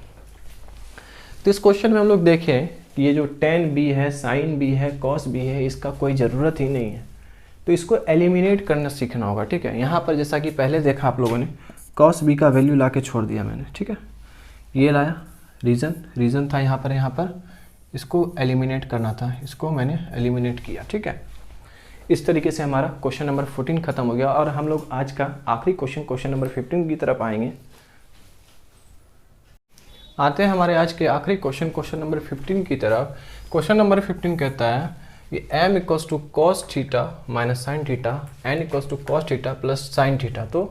तो इस क्वेश्चन में हम लोग देखें कि ये जो tan b है, sin b है, cos b है, इसका कोई ज़रूरत ही नहीं है, तो इसको एलिमिनेट करना सीखना होगा, ठीक है। यहाँ पर जैसा कि पहले देखा आप लोगों ने cos b का वैल्यू ला के छोड़ दिया मैंने, ठीक है। ये लाया, रीज़न था यहाँ पर इसको एलिमिनेट करना था, इसको मैंने एलिमिनेट किया, ठीक है। इस तरीके से हमारा क्वेश्चन नंबर 14 खत्म हो गया और हम लोग आज का आखिरी क्वेश्चन नंबर 15 की तरफ आएंगे। आते हैं हमारे आज के आखिरी क्वेश्चन नंबर 15 की तरफ। क्वेश्चन नंबर 15 कहता है कि m equals to cos theta minus sine theta, n equals to cos theta plus sine theta. तो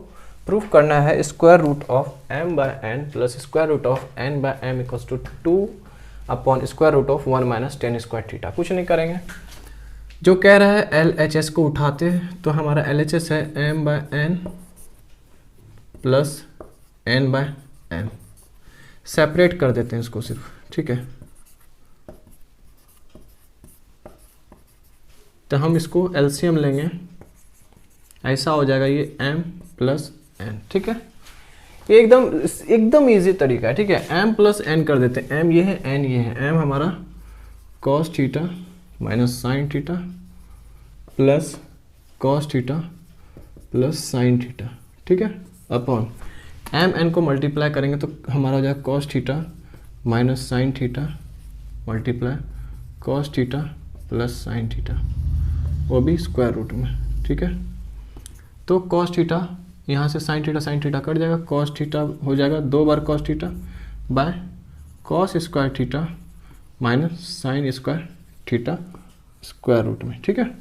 प्रूफ करना है square root of m by n plus square root of n by m equals to 2 upon square root of 1 minus tan square theta. कुछ नहीं करेंगे, जो कह रहा है LHS को उठाते हैं, तो हमारा LHS है m by n plus n by m। Separate कर देते हैं इसको सिर्फ, ठीक है। तो हम इसको एलसीएम लेंगे, ऐसा हो जाएगा ये m प्लस n, ठीक है। ये एकदम इजी तरीका है, ठीक है। m प्लस n कर देते हैं, m ये है n ये है। m हमारा cos theta minus sine theta plus cos theta plus sine theta, ठीक है, अपॉन m n को मल्टीप्लाई करेंगे तो हमारा हो जाएगा cos theta minus sine theta multiply cos theta plus sine theta, वो भी स्क्वायर रूट में, ठीक है। तो cos थीटा यहाँ से साइन थीटा कट जाएगा, cos थीटा हो जाएगा 2 बार cos theta by cos square theta minus sine square theta square root में, ठीक है।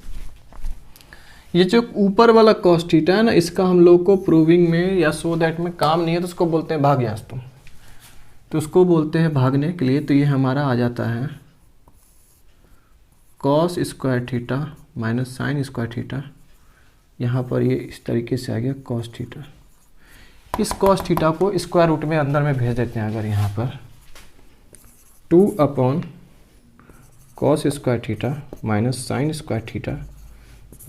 ये जो ऊपर वाला cos थीटा है ना, इसका हम लोग को प्रूविंग में या सो दैट में काम नहीं है, तो उसको बोलते हैं भाग्यांश तुम, तो उसको बोलते हैं भागने के लिए। तो ये हमारा आ जाता है cos square theta minus sine square theta, यहाँ पर ये इस तरीके से आ गया कॉस थीटा। इस कॉस थीटा को स्क्वायर रूट में अंदर में भेज देते हैं। अगर यहाँ पर 2 upon cos square theta minus sine square theta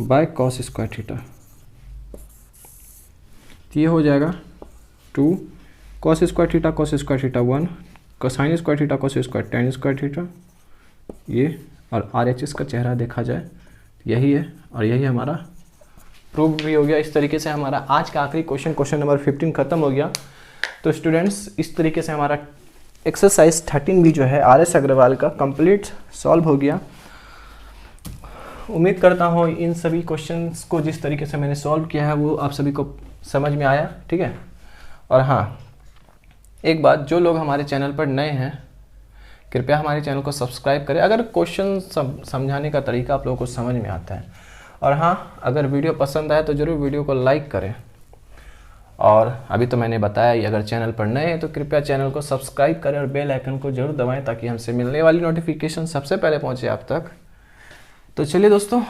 by cos square theta, तो ये हो जाएगा 2 cos square theta 1 sign square theta cos square tan square theta, ये और RHS का चेहरा देखा जाए यही है, और यही हमारा प्रूव भी हो गया। इस तरीके से हमारा आज का आखिरी क्वेश्चन नंबर 15 खत्म हो गया। तो स्टूडेंट्स, इस तरीके से हमारा एक्सरसाइज 13B जो है RS अग्रवाल का कंप्लीट सॉल्व हो गया। उम्मीद करता हूँ इन सभी क्वेश्चंस को जिस तरीके से मैंने सॉल्व किया है वो आप सभी को समझ में आया, ठीक है। और हाँ, एक बात, जो लोग हमारे चैनल पर नए हैं कृपया हमारे चैनल को सब्सक्राइब करें अगर क्वेश्चन समझाने का तरीका आप लोगों को समझ में आता है। और हाँ, अगर वीडियो पसंद आए तो ज़रूर वीडियो को लाइक करें। और अभी तो मैंने बताया ही, अगर चैनल पर नए हैं तो कृपया चैनल को सब्सक्राइब करें और बेल आइकन को जरूर दबाएं ताकि हमसे मिलने वाली नोटिफिकेशन सबसे पहले पहुंचे आप तक। तो चलिए दोस्तों,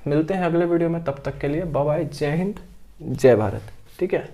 मिलते हैं अगले वीडियो में, तब तक के लिए बाय बाय, जय हिंद जय भारत, ठीक है।